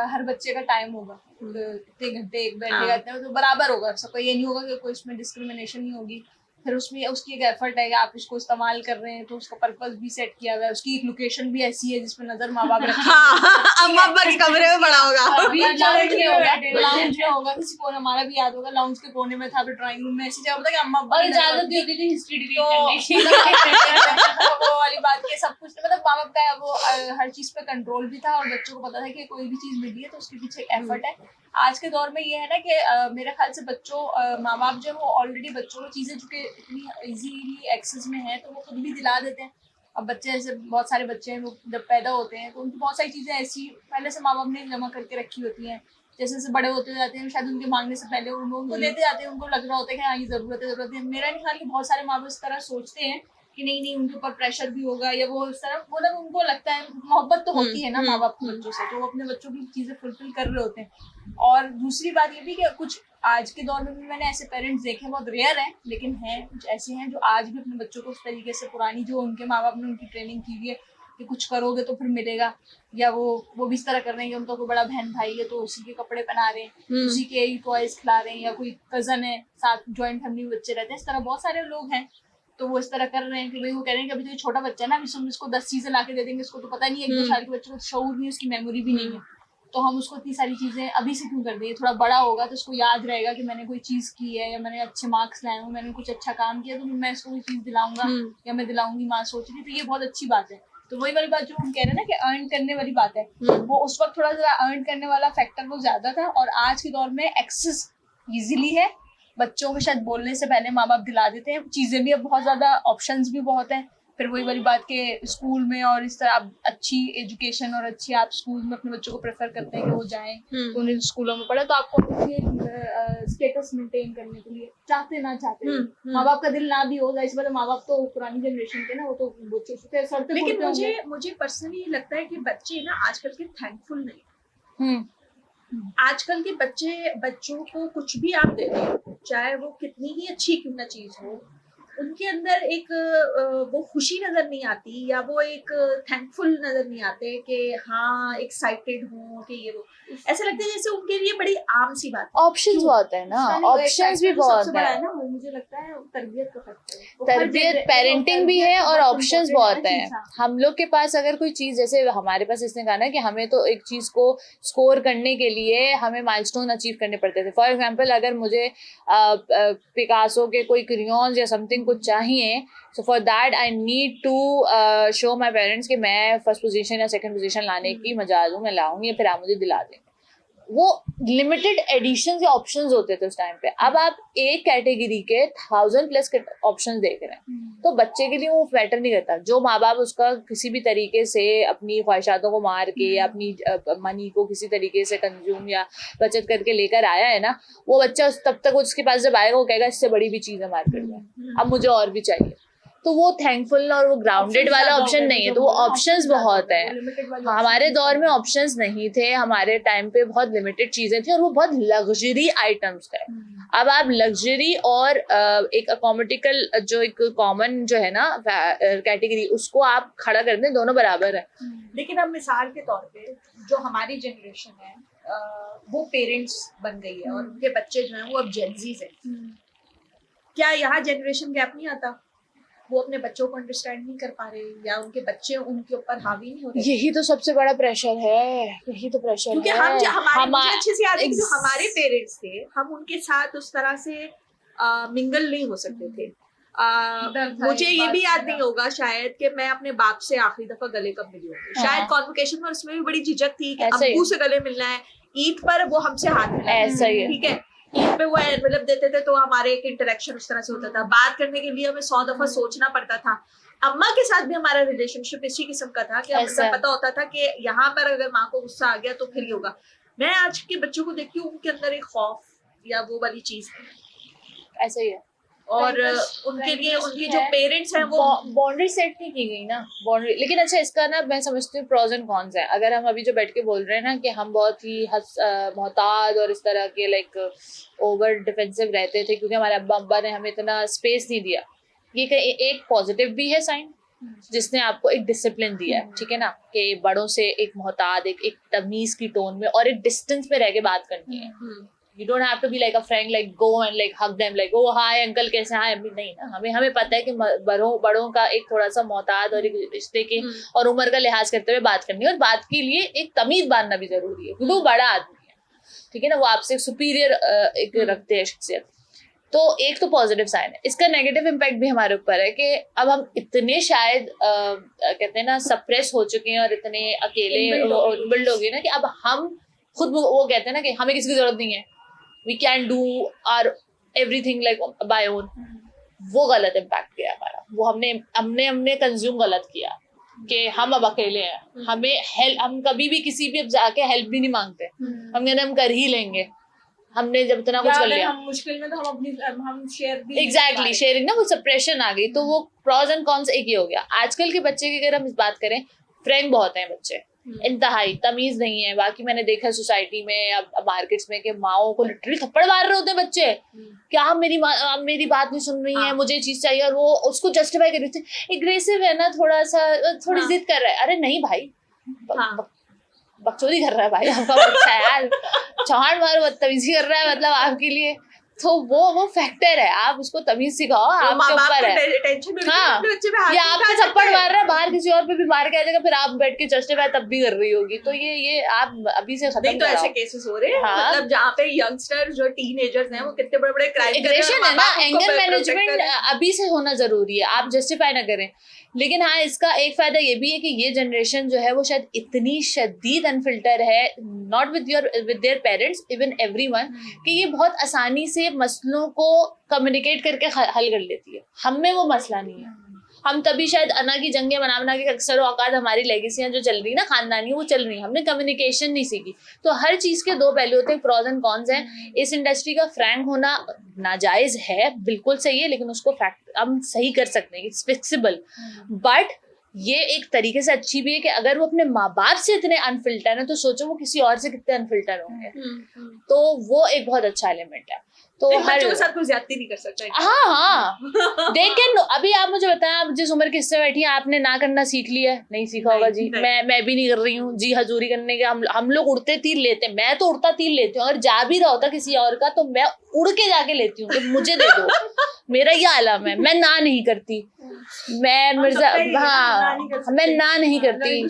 हर बच्चे का टाइम होगा, इतने घंटे एक बैठेगा, तो बराबर होगा सबका। ये नहीं होगा कि कोई इसमें डिस्क्रिमिनेशन नहीं होगी, फिर उसमें उसकी एक एफर्ट है कि आप इसको इस्तेमाल कर रहे हैं तो उसका पर्पस भी सेट किया हुआ है, उसकी एक लोकेशन भी ऐसी है जिसमें नजर माँ बाप रखेंगे। अम्मा अब्बा के कमरे में पड़ा होगा। लाउंज में होगा, किसी कोने, हमारा भी याद होगा लाउंज के कोने में था, तो ड्राइंग रूम में ऐसी जगह होता कि अम्मा अब्बा और इजाजत भी होती थी हिस्ट्री डिलीट करने की। वो वाली बात के सब कुछ मतलब माँ बाप का वो हर चीज पे कंट्रोल भी था और बच्चों को पता था कि कोई भी चीज मिली है तो उसके पीछे एफर्ट है। आज के दौर में ये है ना कि मेरे ख्याल से बच्चों माँ बाप जो वो ऑलरेडी बच्चों को चीजें जो कि इतनी इजीली एक्सेस में है तो वो खुद भी दिला देते हैं। अब बच्चे ऐसे बहुत सारे बच्चे हैं वो जब पैदा होते हैं तो उनकी बहुत सारी चीजें ऐसी पहले से माँ बाप ने जमा करके रखी होती हैं, जैसे जैसे बड़े होते जाते हैं शायद उनके मांगने से पहले उनको देते जाते हैं, उनको लग रहा होता है कि हाँ ये जरूरत है। मेरा नहीं ख्याल कि बहुत सारे माँ बाप इस तरह सोचते हैं कि नहीं उनके ऊपर प्रेशर भी होगा या वो इस तरह, मतलब उनको लगता है मोहब्बत तो होती है ना माँ बाप के बच्चों से, तो वो अपने बच्चों की चीजें फुलफिल कर रहे होते हैं। और दूसरी बात ये भी कि कुछ आज के दौर में भी मैंने ऐसे पेरेंट्स देखे, बहुत रेयर हैं लेकिन हैं, कुछ ऐसे हैं जो आज भी अपने बच्चों को उस तरीके से पुरानी जो उनके माँ बाप ने उनकी ट्रेनिंग की हुई है कि कुछ करोगे तो फिर मिलेगा, या वो भी इस तरह कर रहे हैं कि उनका कोई बड़ा बहन भाई है तो उसी के कपड़े पहना रहे हैं, उसी के ही टॉयज खिला रहे हैं, या कोई कजन है साथ जॉइंट फैमिली में बच्चे रहते हैं, इस तरह बहुत सारे लोग हैं। तो वो इस तरह कर रहे हैं कि भाई वो कह रहे हैं कि अभी तो ये छोटा बच्चा है ना, अभी हम इसको 10 चीजें ला के दे देंगे, इसको तो पता नहीं है, 1-2 साल के बच्चे को शऊर नहीं, उसकी मेमोरी भी नहीं है, तो हम उसको इतनी सारी चीजें अभी से क्यों कर देंगे, थोड़ा बड़ा होगा तो उसको याद रहेगा कि मैंने कोई चीज की है या मैंने अच्छे मार्क्स लाए हूँ, मैंने कुछ अच्छा काम किया तो मैं इसको कोई चीज दिलाऊंगा या मैं दिलाऊंगी, माँ सोच रही, तो ये बहुत अच्छी बात है। तो वही वाली बात जो हम कह रहे हैं ना कि अर्न करने वाली बात है, वो उस वक्त थोड़ा सा अर्न करने वाला फैक्टर वो ज्यादा था, और आज के दौर में एक्सेस इजीली है, बच्चों को शायद बोलने से पहले माँ बाप दिला देते हैं, चीजें भी अब बहुत ज्यादा, ऑप्शंस भी बहुत हैं। फिर वही वाली बात के स्कूल में और इस तरह आप अच्छी एजुकेशन और अच्छी आप स्कूल में अपने बच्चों को प्रेफर करते हैं कि वो जाएं, तो उन्हें स्कूलों में पढ़े, तो आपको स्टेटस मेंटेन करने के लिए चाहते ना चाहते माँ बाप का दिल ना भी होगा, इस बार माँ बाप तो पुरानी जनरेशन के ना, वो तो बच्चों से सड़ते, लेकिन मुझे पर्सनली लगता है कि बच्चे ना आजकल के थैंकफुल नहीं, आजकल के बच्चों को कुछ भी आप दे दो, चाहे वो कितनी ही अच्छी क्यों ना चीज हो, उनके अंदर एक वो खुशी नजर नहीं आती, या वो एक थैंकफुल नजर नहीं आते कि हाँ एक्साइटेड हूँ कि ये वो, ऐसा लगता है जैसे उनके लिए बड़ी आम सी बात। ऑप्शंस बहुत है ना, ऑप्शंस भी बहुत है ना, मुझे लगता है तरबियत का फैक्टर है, तरबियत पेरेंटिंग भी है और ऑप्शंस बहुत है। हम लोग के पास अगर कोई चीज, जैसे हमारे पास इसने कहा ना कि हमें तो एक चीज को स्कोर करने के लिए हमें माइलस्टोन अचीव करने पड़ते थे। फॉर एग्जांपल अगर मुझे पिकासो के कोई क्रेयॉन्स या समथिंग कुछ चाहिए, so for that I need to show my parents कि मैं फर्स्ट पोजीशन या सेकंड पोजीशन लाने की मजाल हूँ, मैं लाऊंगी, फिर आप मुझे दिला दें। वो लिमिटेड एडिशन के ऑप्शंस होते थे उस टाइम पे। अब आप एक कैटेगरी के 1000+ के ऑप्शंस देख रहे हैं, तो बच्चे के लिए वो मैटर नहीं करता। जो माँ बाप उसका किसी भी तरीके से अपनी ख्वाहिशातों को मार के या अपनी मनी को किसी तरीके से कंज्यूम या बचत करके लेकर आया है ना, वो बच्चा तब तक उसके पास जब आएगा वो कहेगा इससे बड़ी भी चीज है मार्केट में, अब मुझे और भी चाहिए। तो वो थैंकफुल और वो ग्राउंडेड वाला ऑप्शन नहीं है, तो वो ऑप्शंस बहुत है। हमारे दौर में ऑप्शंस नहीं थे, हमारे टाइम पे बहुत लिमिटेड चीजें थी और वो बहुत लग्जरी आइटम्स थे। अब आप लग्जरी और एक अकोमोडिकल जो एक कॉमन जो है ना कैटेगरी, उसको आप खड़ा कर दें, दोनों बराबर है। लेकिन अब मिसाल के तौर पे जो हमारी जनरेशन है वो पेरेंट्स बन गई है और उनके बच्चे जो हैं वो अब जेनजीज हैं, क्या यहाँ जनरेशन गैप नहीं आता? वो अपने बच्चों को अंडरस्टैंड नहीं कर पा रहे, या उनके बच्चे उनके ऊपर हावी नहीं हो रहे? यही तो सबसे बड़ा प्रेशर है, यही तो प्रेशर है। क्योंकि मुझे अच्छे से याद है कि जो हमारे पेरेंट्स थे, हम उनके साथ उस तरह से मिंगल नहीं हो सकते थे। मुझे ये भी याद नहीं होगा शायद कि मैं अपने बाप से आखिरी दफा गले कब मिली होगी। शायद कॉन्वोकेशन में उसमें भी बड़ी झिझक थी कि अब्बू से गले मिलना है, ईद पर वो हमसे हाथ मिला, ऐसा ही है, ठीक है, ईद पे वो एनवेलप देते थे तो हमारे एक इंटरेक्शन उस तरह से होता था। बात करने के लिए हमें 100 दफा सोचना पड़ता था। अम्मा के साथ भी हमारा रिलेशनशिप इसी किस्म का था कि हमें पता होता था कि यहाँ पर अगर माँ को गुस्सा आ गया तो फिर ही होगा। मैं आज के बच्चों को देखती हूँ, उनके अंदर एक खौफ या वो वाली चीज है, ऐसा ही है। और उनके लिए उनके जो पेरेंट्स हैं वो बाउंड्री सेट नहीं की गई ना, बाउंड्री। लेकिन अच्छा, इसका ना मैं समझती हूँ प्रोज एंड कॉन्स है। अगर हम अभी जो बैठ के बोल रहे हैं ना कि हम बहुत ही मोहताज और इस तरह के लाइक ओवर डिफेंसिव रहते थे क्योंकि हमारे अब्बा ने हमें इतना स्पेस नहीं दिया, ये एक पॉजिटिव भी है साइन, जिसने आपको एक डिसिप्लिन दिया है, ठीक है ना, कि बड़ों से एक मोहताज, एक तमीज की टोन में और एक डिस्टेंस में रह के बात करनी है। You don't have to be like a friend, like go and like hug them, like oh hi uncle कैसे हैं, अम्मी, नहीं ना, हमें पता है कि बड़ों का एक थोड़ा सा मोहताद और एक रिश्ते के और उम्र का लिहाज करते हुए बात करनी है, और बात के लिए एक तमीज बांधना भी जरूरी है, क्योंकि वो बड़ा आदमी है, ठीक है ना, वो आपसे सुपीरियर एक रखते हैं शख्सियत। तो एक तो पॉजिटिव साइन है। इसका नेगेटिव इम्पैक्ट भी हमारे ऊपर है कि अब हम इतने शायद कहते हैं ना सप्रेस हो चुके हैं और इतने अकेले बिल्ड हो गए ना कि अब हम खुद वो कहते हैं ना कि हमें किसी की जरूरत नहीं है, we can do or everything like by own. वो गलत इम्पैक्ट किया हमारा, वो हमने कंज्यूम गलत किया कि हम अब अकेले हैं, हमें हेल्प, हम कभी भी किसी भी अब जाके हेल्प भी नहीं मांगते, हम कहते हम कर ही लेंगे, हमने जब इतना कुछ कर लिया, हम मुश्किल में तो हम शेयर भी एग्जैक्टली शेयरिंग ना, वो सप्रेशन आ गई। तो वो प्रॉज एंड कॉन्स एक ही हो गया। आजकल के बच्चे की अगर हम इस बात करें, फ्रैंक बहुत हैं बच्चे, इंतहाई तमीज नहीं है। बाकी मैंने देखा है सोसाइटी में या मार्केट्स में कि माओ को लिटरली थप्पड़ मार रहे होते हैं बच्चे, क्या मेरी बात नहीं सुन रही है, मुझे चीज चाहिए, और वो उसको जस्टिफाई कर रही थी, एग्रेसिव है ना, थोड़ी जिद कर रहा है। अरे नहीं भाई, बकचोदी कर रहा है भाई आपका बच्चा यार, चौहान मारो बदतमीजी कर रहा है मतलब आपके लिए, तो वो फैक्टर है, आप उसको तमीज सिखाओ, आपके ऊपर है। हाँ, या आपको थप्पड़ मार रहा है, बाहर किसी और पे भी मार के आ जाएगा, फिर आप बैठ के जस्टिफाई तब भी कर रही होगी। तो ये आप अभी से खत्म तो ऐसे केसेस हो रहे हैं, मतलब जहाँ पे यंगस्टर जो टीनेजर्स हैं वो कितने बड़े क्राइम एग्रेशन है ना, एंगर मैनेजमेंट अभी से होना जरूरी है, आप जस्टिफाई ना करें। लेकिन हाँ, इसका एक फायदा ये भी है कि ये जनरेशन जो है वो शायद इतनी शदीद अनफिल्टर है, not with their parents, even everyone, कि ये बहुत आसानी से मसलों को कम्युनिकेट करके हल कर लेती है। हम में वो मसला नहीं है, हम तभी शायद अना की जंगे बना के अक्सर औकात हमारी लेगेसियां जो चल रही ना खानदानी, वो चल रही है, हमने कम्युनिकेशन नहीं सीखी। तो हर चीज के दो पहलू होते हैं, प्रॉज एंड कॉन्स हैं। इस इंडस्ट्री का फ्रैंक होना नाजायज है, बिल्कुल सही है, लेकिन उसको हम सही कर सकते हैं, इट्स फिक्सिबल। बट ये एक तरीके से अच्छी भी है कि अगर वो अपने माँ बाप से इतने अनफिल्टर है, तो सोचो वो किसी और से कितने अनफिल्टर होंगे। तो वो एक बहुत अच्छा एलिमेंट है। तो हर के साथ कोई ज्यादती नहीं कर सकता। हाँ देखें, अभी आप मुझे बताएं, आप जिस उम्र किससे बैठी हैं, आपने ना करना सीख लिया है? नहीं सीखा होगा जी। मैं भी नहीं कर रही हूँ जी, हजूरी करने के हम लोग उड़ते तीर लेते हैं, मैं तो उड़ता तीर लेती हूँ, अगर जा भी रहा होता किसी और का तो मैं उड़ के जाके लेती हूँ कि मुझे दे दो, मेरा ये आलम है। मैं ना नहीं करती, मैं मिर्जा, हाँ मैं ना नहीं करती।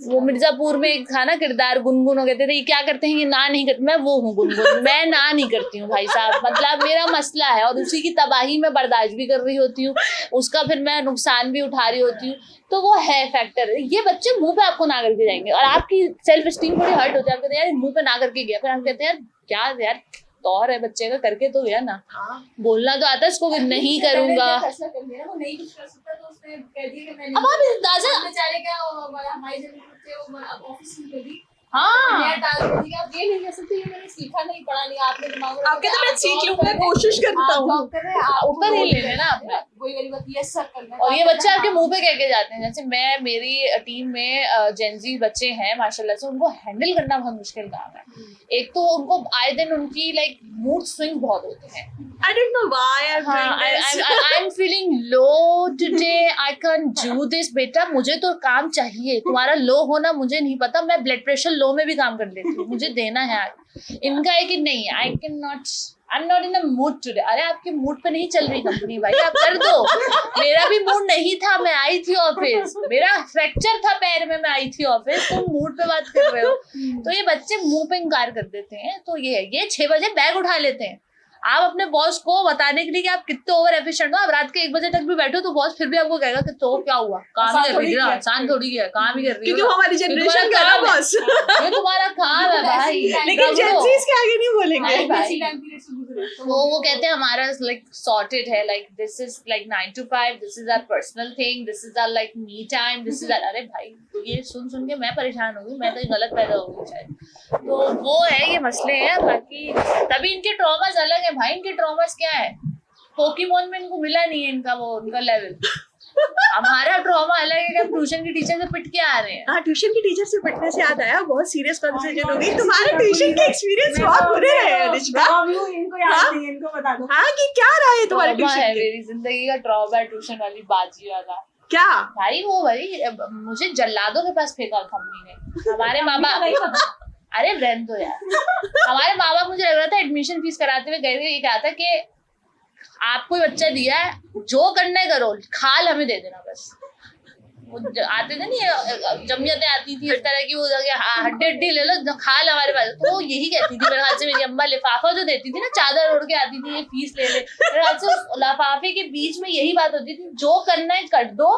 वो मिर्जापुर में एक था ना किरदार, गुनगुन, हो कहते थे ये क्या करते हैं, ये ना नहीं करते, मैं वो हूँ गुनगुन, मैं ना नहीं करती हूँ भाई साहब, मतलब मेरा मसला है, और उसी की तबाही में बर्दाश्त भी कर रही होती हूँ, उसका फिर मैं नुकसान भी उठा रही होती हूँ। तो वो है फैक्टर। ये बच्चे मुंह पे आपको ना करके जाएंगे और आपकी सेल्फ स्टीम बड़ी हर्ट होती है, आप कहते हैं यार मुंह पे ना करके गया, फिर आप कहते हैं यार क्या यार तौर है बच्चे का, करके तो गया ना, बोलना तो आता है इसको कि नहीं करूंगा। अब आप अंदाजा, हाँ ये नहीं कह सकते मैंने सीखा नहीं, पढ़ा नहीं, आपने दिमाग में आपके तो मैं सीख लूंगा, कोशिश करता हूँ, ऊपर ही ले लेना आपने, वही वाली बात, यस सर करना। और ये बच्चे आपके मुंह पे कह के जाते हैं, जैसे मेरी टीम में जेनजी बच्चे हैं माशाल्लाह से, उनको हैंडल करना बहुत मुश्किल काम है। एक तो उनको आए दिन उनकी लाइक मूड स्विंग बहुत होते हैं, I don't know why I'm doing this. I'm feeling low today, I can't do this। बेटा मुझे तो काम चाहिए, तुम्हारा लो होना मुझे नहीं पता, मैं ब्लड प्रेशर लो में भी काम कर लेती हूँ, मुझे देना है आज। इनका है कि नहीं, I'm not in the mood today। अरे आपके मूड पे नहीं चल रही कंपनी भाई, आप कर दो। मेरा भी मूड नहीं था, मैं आई थी ऑफिस, मेरा फ्रैक्चर था पैर में, मैं आई थी ऑफिस, तुम मूड पे बात कर रहे हो। तो ये बच्चे मुंह पे इनकार कर देते हैं। तो ये 6 बजे बैग उठा लेते हैं। आप अपने बॉस को बताने के लिए कि आप कितने ओवर एफिशिएंट हो, आप रात के 1 बजे तक भी बैठो तो बॉस फिर भी आपको कहेगा कि तो क्या हुआ, काम ही कर रही है, आसान थोड़ी है, काम ही कर रही है, क्योंकि हमारी जनरेशन का है बॉस, ये तुम्हारा काम है भाई। लेकिन जेनजीज के आगे नहीं बोलेंगे। वो कहते हैं हमारा लाइक सॉर्टेड है, like this is like 9 to 5, this is our personal thing, this is our like me time, this is. अरे भाई ये सुन के मैं परेशान हो गई, मैं तो गलत पैदा हो गई शायद। तो वो है, ये मसले हैं। बाकी तभी इनके ट्रॉमास अलग है भाई। इनके ट्रॉमास क्या है, पोकेमोन में इनको मिला नहीं है इनका वो उनका लेवल। हमारा ट्रॉमा अलग है कि हम ट्यूशन की टीचर से पिट के आ रहे हैं। हाँ, ट्यूशन की टीचर से पिटने से याद आया, बहुत सीरियस कन्वर्सेशन हो गई। तुम्हारे ट्यूशन के एक्सपीरियंस बहुत बुरे रहे अनुष्का, इनको याद नहीं, इनको बता दो। हाँ कि क्या रहा है तुम्हारे ट्रॉमा ट्यूशन है, के? मेरी जिंदगी का ट्रॉमा है ट्यूशन वाली बाजी वाला। क्या भाई मुझे जल्लादों के पास फेंका कंपनी ने। हमारे माँ बाप अरे रहने दो यार। हमारे माँ बाप, मुझे लग रहा था एडमिशन फीस कराते हुए गए थे, ये कहा था कि आपको बच्चा दिया है, जो करना है करो, खाल हमें दे देना बस। वो आते थे नहीं, जमियतें आती थी इस तरह की, वो हड्डी हड्डी ले लो, खाल हमारे पास। तो वो यही कहती थी मेरे ख्याल से, मेरी अम्मा लिफाफा जो देती थी ना, चादर ओढ़ के आती थी, ये फीस ले ले। मेरे ख्याल से उस लिफाफे के बीच में यही बात होती थी, जो करना है कर दो,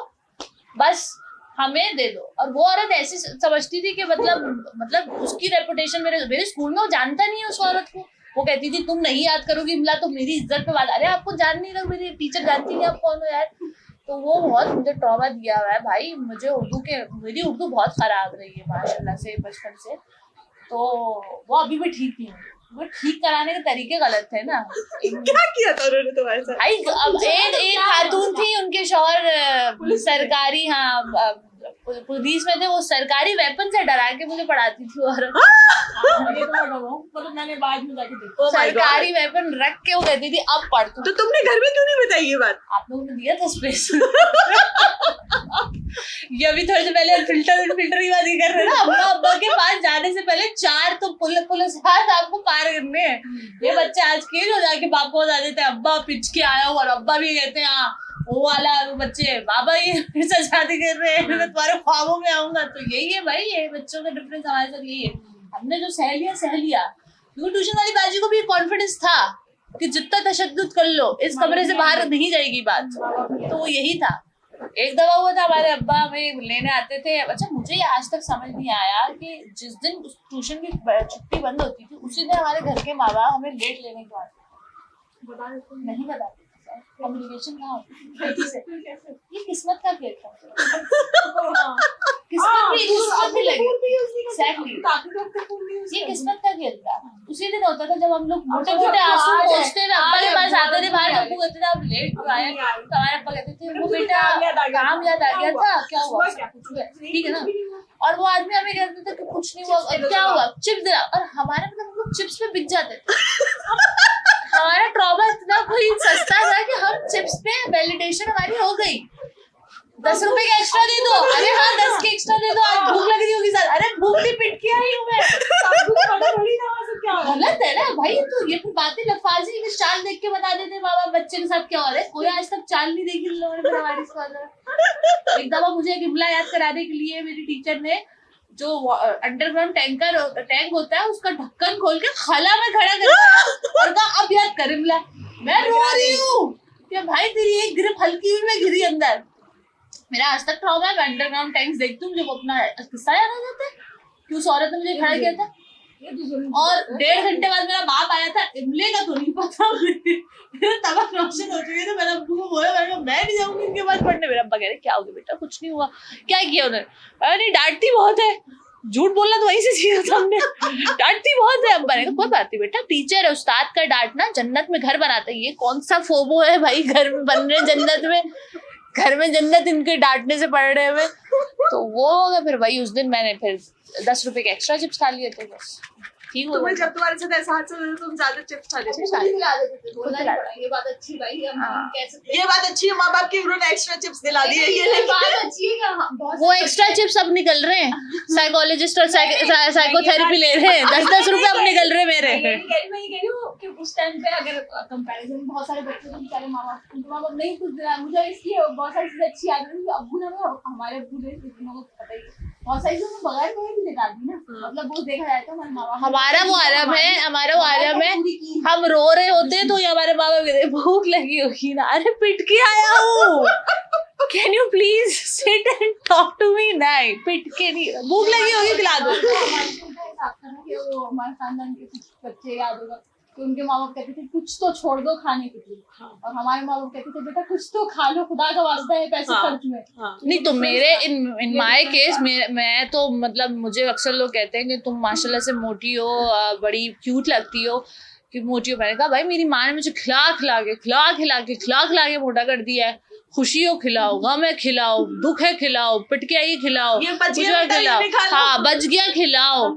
बस हमें दे दो। और वो औरत ऐसी समझती थी कि मतलब उसकी रेपुटेशन, मेरे स्कूल में वो जानता नहीं है उस औरत को। वो कहती थी तुम नहीं याद करोगी इमला तो मेरी इज्जत पे बात। अरे आपको जान नहीं लग, मेरी टीचर जानती नहीं आप कौन हो यार। तो वो बहुत मुझे ट्रॉमा दिया हुआ है भाई। मुझे मेरी उर्दू बहुत खराब रही है माशाल्लाह से बचपन से। तो वो अभी भी ठीक नहीं हुई, वो ठीक कराने के तरीके गलत थे ना। क्या किया था उन्होंने तुम्हारे साथ? भाई अब एक खातून थी, उनके शौहर सरकारी, हाँ पुलिस में थे, वो सरकारी वेपन से डरा के मुझे पढ़ाती थी। और ये तो मैं बताऊं, मतलब मैंने बाद में जाके देखा। सरकारी वेपन रख के वो कहती थी अब पढ़ तू। तो तुमने घर में क्यों नहीं बताई ये बात? आप लोगों ने दिया था स्पेस। ये अभी थोड़े से पहले फिल्टर की बात कर रहे हैं ना, अम्मा अब्बा के पास जाने से पहले 4 तो पुलिस हाथ आपको पार करने हैं। ये बच्चे आज के जो जाके बाप को बता देते हैं अब्बा पिच के आया हूँ, और अब्बा भी कहते हैं हाँ वो वाला बच्चे बाबा ये फिर से शादी कर रहे हैं, मैं तुम्हारे ख्वाबों में आऊंगा। तो यही है भाई, ये बच्चों का डिफरेंस हमारे साथ यही है। हमने जो सह लिया क्योंकि ट्यूशन वाली बाजी को भी कॉन्फिडेंस था कि जितना तशद्दुद कर लो इस कमरे से बाहर नहीं जाएगी बात। तो वो यही था। एक दफा हुआ था, हमारे अब्बा हमें लेने आते थे। अच्छा मुझे ये आज तक समझ नहीं आया कि जिस दिन ट्यूशन की छुट्टी बंद होती थी उसी दिन हमारे घर के माँ बाप हमें लेट लेने को आते थे। नहीं बताते कम्युनिकेशन कहाँ होती है। ये किस्मत का खेल था। किस्मत भी लगी। ये किस्मत का खेल था। उसी दिन होता था जब हम लोग मोटे मोटे आंसू पोंछते हुए अब्बा के पास आते थे, बाहर अब्बू कहते थे आप लेट क्यों आए, तो हमारे अब्बा कहते थे वो बेटा काम याद आ गया था। क्या हुआ? ठीक है ना। और वो आदमी हमें कहते थे कि कुछ नहीं हुआ। क्या हुआ? चिप्स दिला। और हमारे मतलब हम लोग चिप्स पे बिक जाते थे। हमारा ट्रॉमा इतना कोई सस्ता था कि हम चिप्स पे वैलिडेशन हमारी हो गई। 10 रुपए का एक्स्ट्रा दे दो। अरे हाँ 10 के एक्स्ट्रा दे दो, आज भूख लग रही होगी सर। अरे भूख भी पिट के आई हूँ मैं। गलत है ना भाई। तो ये फिर बातें लफाजी में चाल देख के बता देते बाबा बच्चे के साथ क्या हो रहा है। कोई आज तक चाल नहीं देखी इन लोगों ने हमारी स्कूल। एक दफा मुझे एक इमला याद कराने के लिए मेरी टीचर ने जो अंडरग्राउंड टैंक होता है उसका ढक्कन खोल के खला में खड़ा करवाया और कहा अब याद कर इमला। मैं रो रही हूँ कि भाई तेरी एक ग्रिप हल्की हुई मैं गिरी अंदर। मेरा आज तक ट्रॉमा है। मैं अंडरग्राउंड टैंक्स देखती हूँ, मुझे अपना किस्सा याद आ जाता है कि उस औरत ने मुझे खड़ा किया था। और 1.5 घंटे बाद मेरा बाप आया था। इमले का तो नहीं पता, तबक रोशन हो चुकी है। तो मैंने अब्बू को बोला मैं नहीं जाऊंगी इनके पास पढ़ने। मेरा अब्बा कह रहे क्या हो गया बेटा? कुछ नहीं हुआ। क्या किया उन्होंने? अरे डांटती बहुत है। झूठ बोलना तो वहीं से सीखा था हमने। डांटती बहुत है। अब्बा ने कहा कोई बात नहीं बेटा, टीचर है, उस्ताद का डांटना जन्नत में घर बनाता है। ये कौन सा फोबो है भाई, घर में बन रहे जन्नत में, घर में जन्नत इनके डांटने से पड़ रहे हुए। तो वो होगा। फिर वही उस दिन मैंने फिर 10 रुपए के एक्स्ट्रा चिप्स खा लिए थे बस। ठीक हो तुम्हें जब तुम्हारे साथ ऐसा हादसा हुआ तुम ज्यादा चिप्स खा लेते? ये बात अच्छी भाई, हम कह सकते हैं ये बात अच्छी है, माँ बाप की उन्होंने एक्स्ट्रा चिप्स दिला दी है। ये बात अच्छी है कि वो एक्स्ट्रा चिप्स अब निकल रहे हैं। साइकोलॉजिस्ट और साइकोथेरेपी ले रहे हैं। 10-10 रुपए अब निकल रहे मेरे। मैं ये कह रही हूँ कि उस टाइम पे अगर कंपैरिजन बहुत सारे बच्चों को बेचारे माँ बाप नहीं कुछ दिला। मुझे इसलिए बहुत सारी चीजें अच्छी याद रही। अब्बू ने हमारे अब्बू ने पता ही बहुत सारी चीजों को बगैर कोई भी दिखा दी ना। मतलब वो देखा जाए तो हमारे माँ बाप हमारा वो आलम है। हम रो रहे होते तो ये हमारे माँ बाप कहते भूख लगी होगी ना। अरे पिट के आया हूँ, can you please sit and talk to me. नहीं पिट के नहीं, भूख लगी होगी खिला दो। हमारे खानदान के कुछ बच्चे याद होगा कि उनके माँ बाप कहते थे कुछ तो छोड़ दो खाने के लिए, और हमारे माँ बाप कहते थे बेटा कुछ तो खा लो, खुदा का वास्ता है पैसे खर्च में। नहीं तो मेरे इन माय केस मैं तो मतलब मुझे अक्सर लोग कहते हैं कि तुम माशाल्लाह से मोटी हो, बड़ी क्यूट लगती हो कि मोटी हो। मैंने कहा भाई मेरी माँ ने मुझे खिला खिला के मोटा कर दिया है। खुशी हो खिलाओ, गम है खिलाओ, दुख है खिलाओ, पिट के आई खिलाओ, ये बच कुछ गया है बेटा, ये खिलाओ, भी खा लो। हाँ बच गया खिलाओ।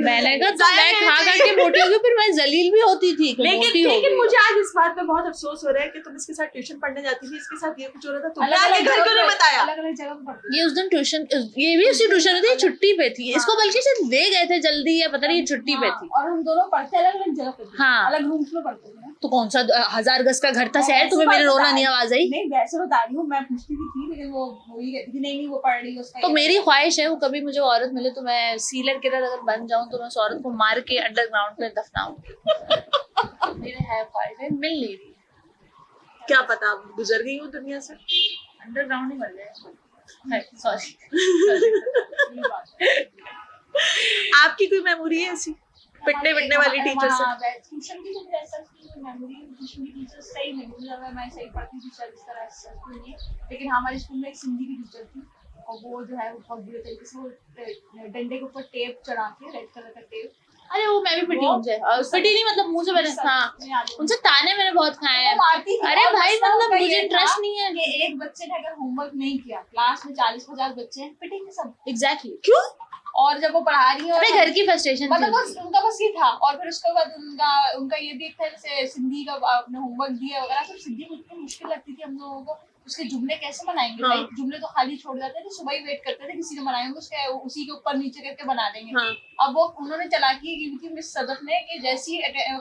मैंने कहा तो मैं खा खा के मोटी हो गई, फिर मैं जलील भी होती थी कि मोटी हो लेकिन गई। मुझे आज इस बात पे बहुत अफसोस हो रहा है कि तुम इसके साथ ट्यूशन पढ़ने जाती थी, इसके साथ ये कुछ हो रहा था, तुमने आगे घर क्यों नहीं बताया? अलग-अलग जगह पे पढ़ते ये उस दिन ट्यूशन, ये भी उसकी ट्यूशन होती, छुट्टी पे थी, इसको बल्कि शायद ले गए थे जल्दी या पता नहीं ये छुट्टी पे थी। और हम दोनों पढ़ते अलग-अलग जगह पे थे, हाँ। अलग रूम्स में पढ़ते थे। तो कौन सा 1000 गज का घर था शहर, तुम्हें मेरे रोना नहीं आवाज आई? नहीं वैसे बता रही हूँ, मैं पूछती भी थी लेकिन वो ही कहती थी नहीं वो पढ़ रही है उसका। तो मेरी ख्वाहिश है वो कभी मुझे औरत मिले तो मैं सीलर के तरह अगर बन जाऊं तो मैं उस औरत को मार के अंडरग्राउंड में दफनाऊंगी। मेरे है ख्वाहिश है, मिल नहीं रही, क्या पता अब गुजर गई हूँ दुनिया से। अंडरग्राउंड ही मर जाए। सॉरी। आपकी कोई मेमोरी है ऐसी पिटने वाली टीचर से? ट्यूशन की तो ऐसा मेमोरी, ट्यूशन की टीचर सही मेमोरी, अगर मैं सही पढ़ती थी शायद इस तरह से नहीं, लेकिन हमारे स्कूल में एक सिंधी की टीचर थी और वो जो है वो बहुत बुरे तरीके से वो डंडे के ऊपर टेप चढ़ा के, रेड कलर का टेप, अरे वो मैं भी पिटी उनसे, पिटी नहीं मतलब मुंह से मैंने, हाँ उनसे ताने मैंने बहुत खाए हैं। मारती थी। अरे और भाई मसला मतलब उनका मुझे ये इंटरेस्ट था नहीं है। कि एक बच्चे ने अगर होमवर्क नहीं किया, क्लास में 40-50 बच्चे हैं, पिटेंगे सब। एग्जैक्टली। क्यों? और जब वो पढ़ा रही है अरे घर की फ्रस्ट्रेशन मतलब बस उनका बस ये था। और फिर उसके बाद उनका ये भी एक था, जैसे सिंधी का आपने होमवर्क दिया वगैरह, तो सिंधी को इतनी मुश्किल लगती थी हम लोगों को, उसके जुमले कैसे बनाएंगे भाई, जुमले तो खाली छोड़ जाते थे, सुबह ही वेट करते थे किसी ने बनाए होंगे, उसके उसी के ऊपर नीचे करके बना देंगे। हाँ। अब वो उन्होंने चालाकी की थी मिस सदफ ने कि जैसी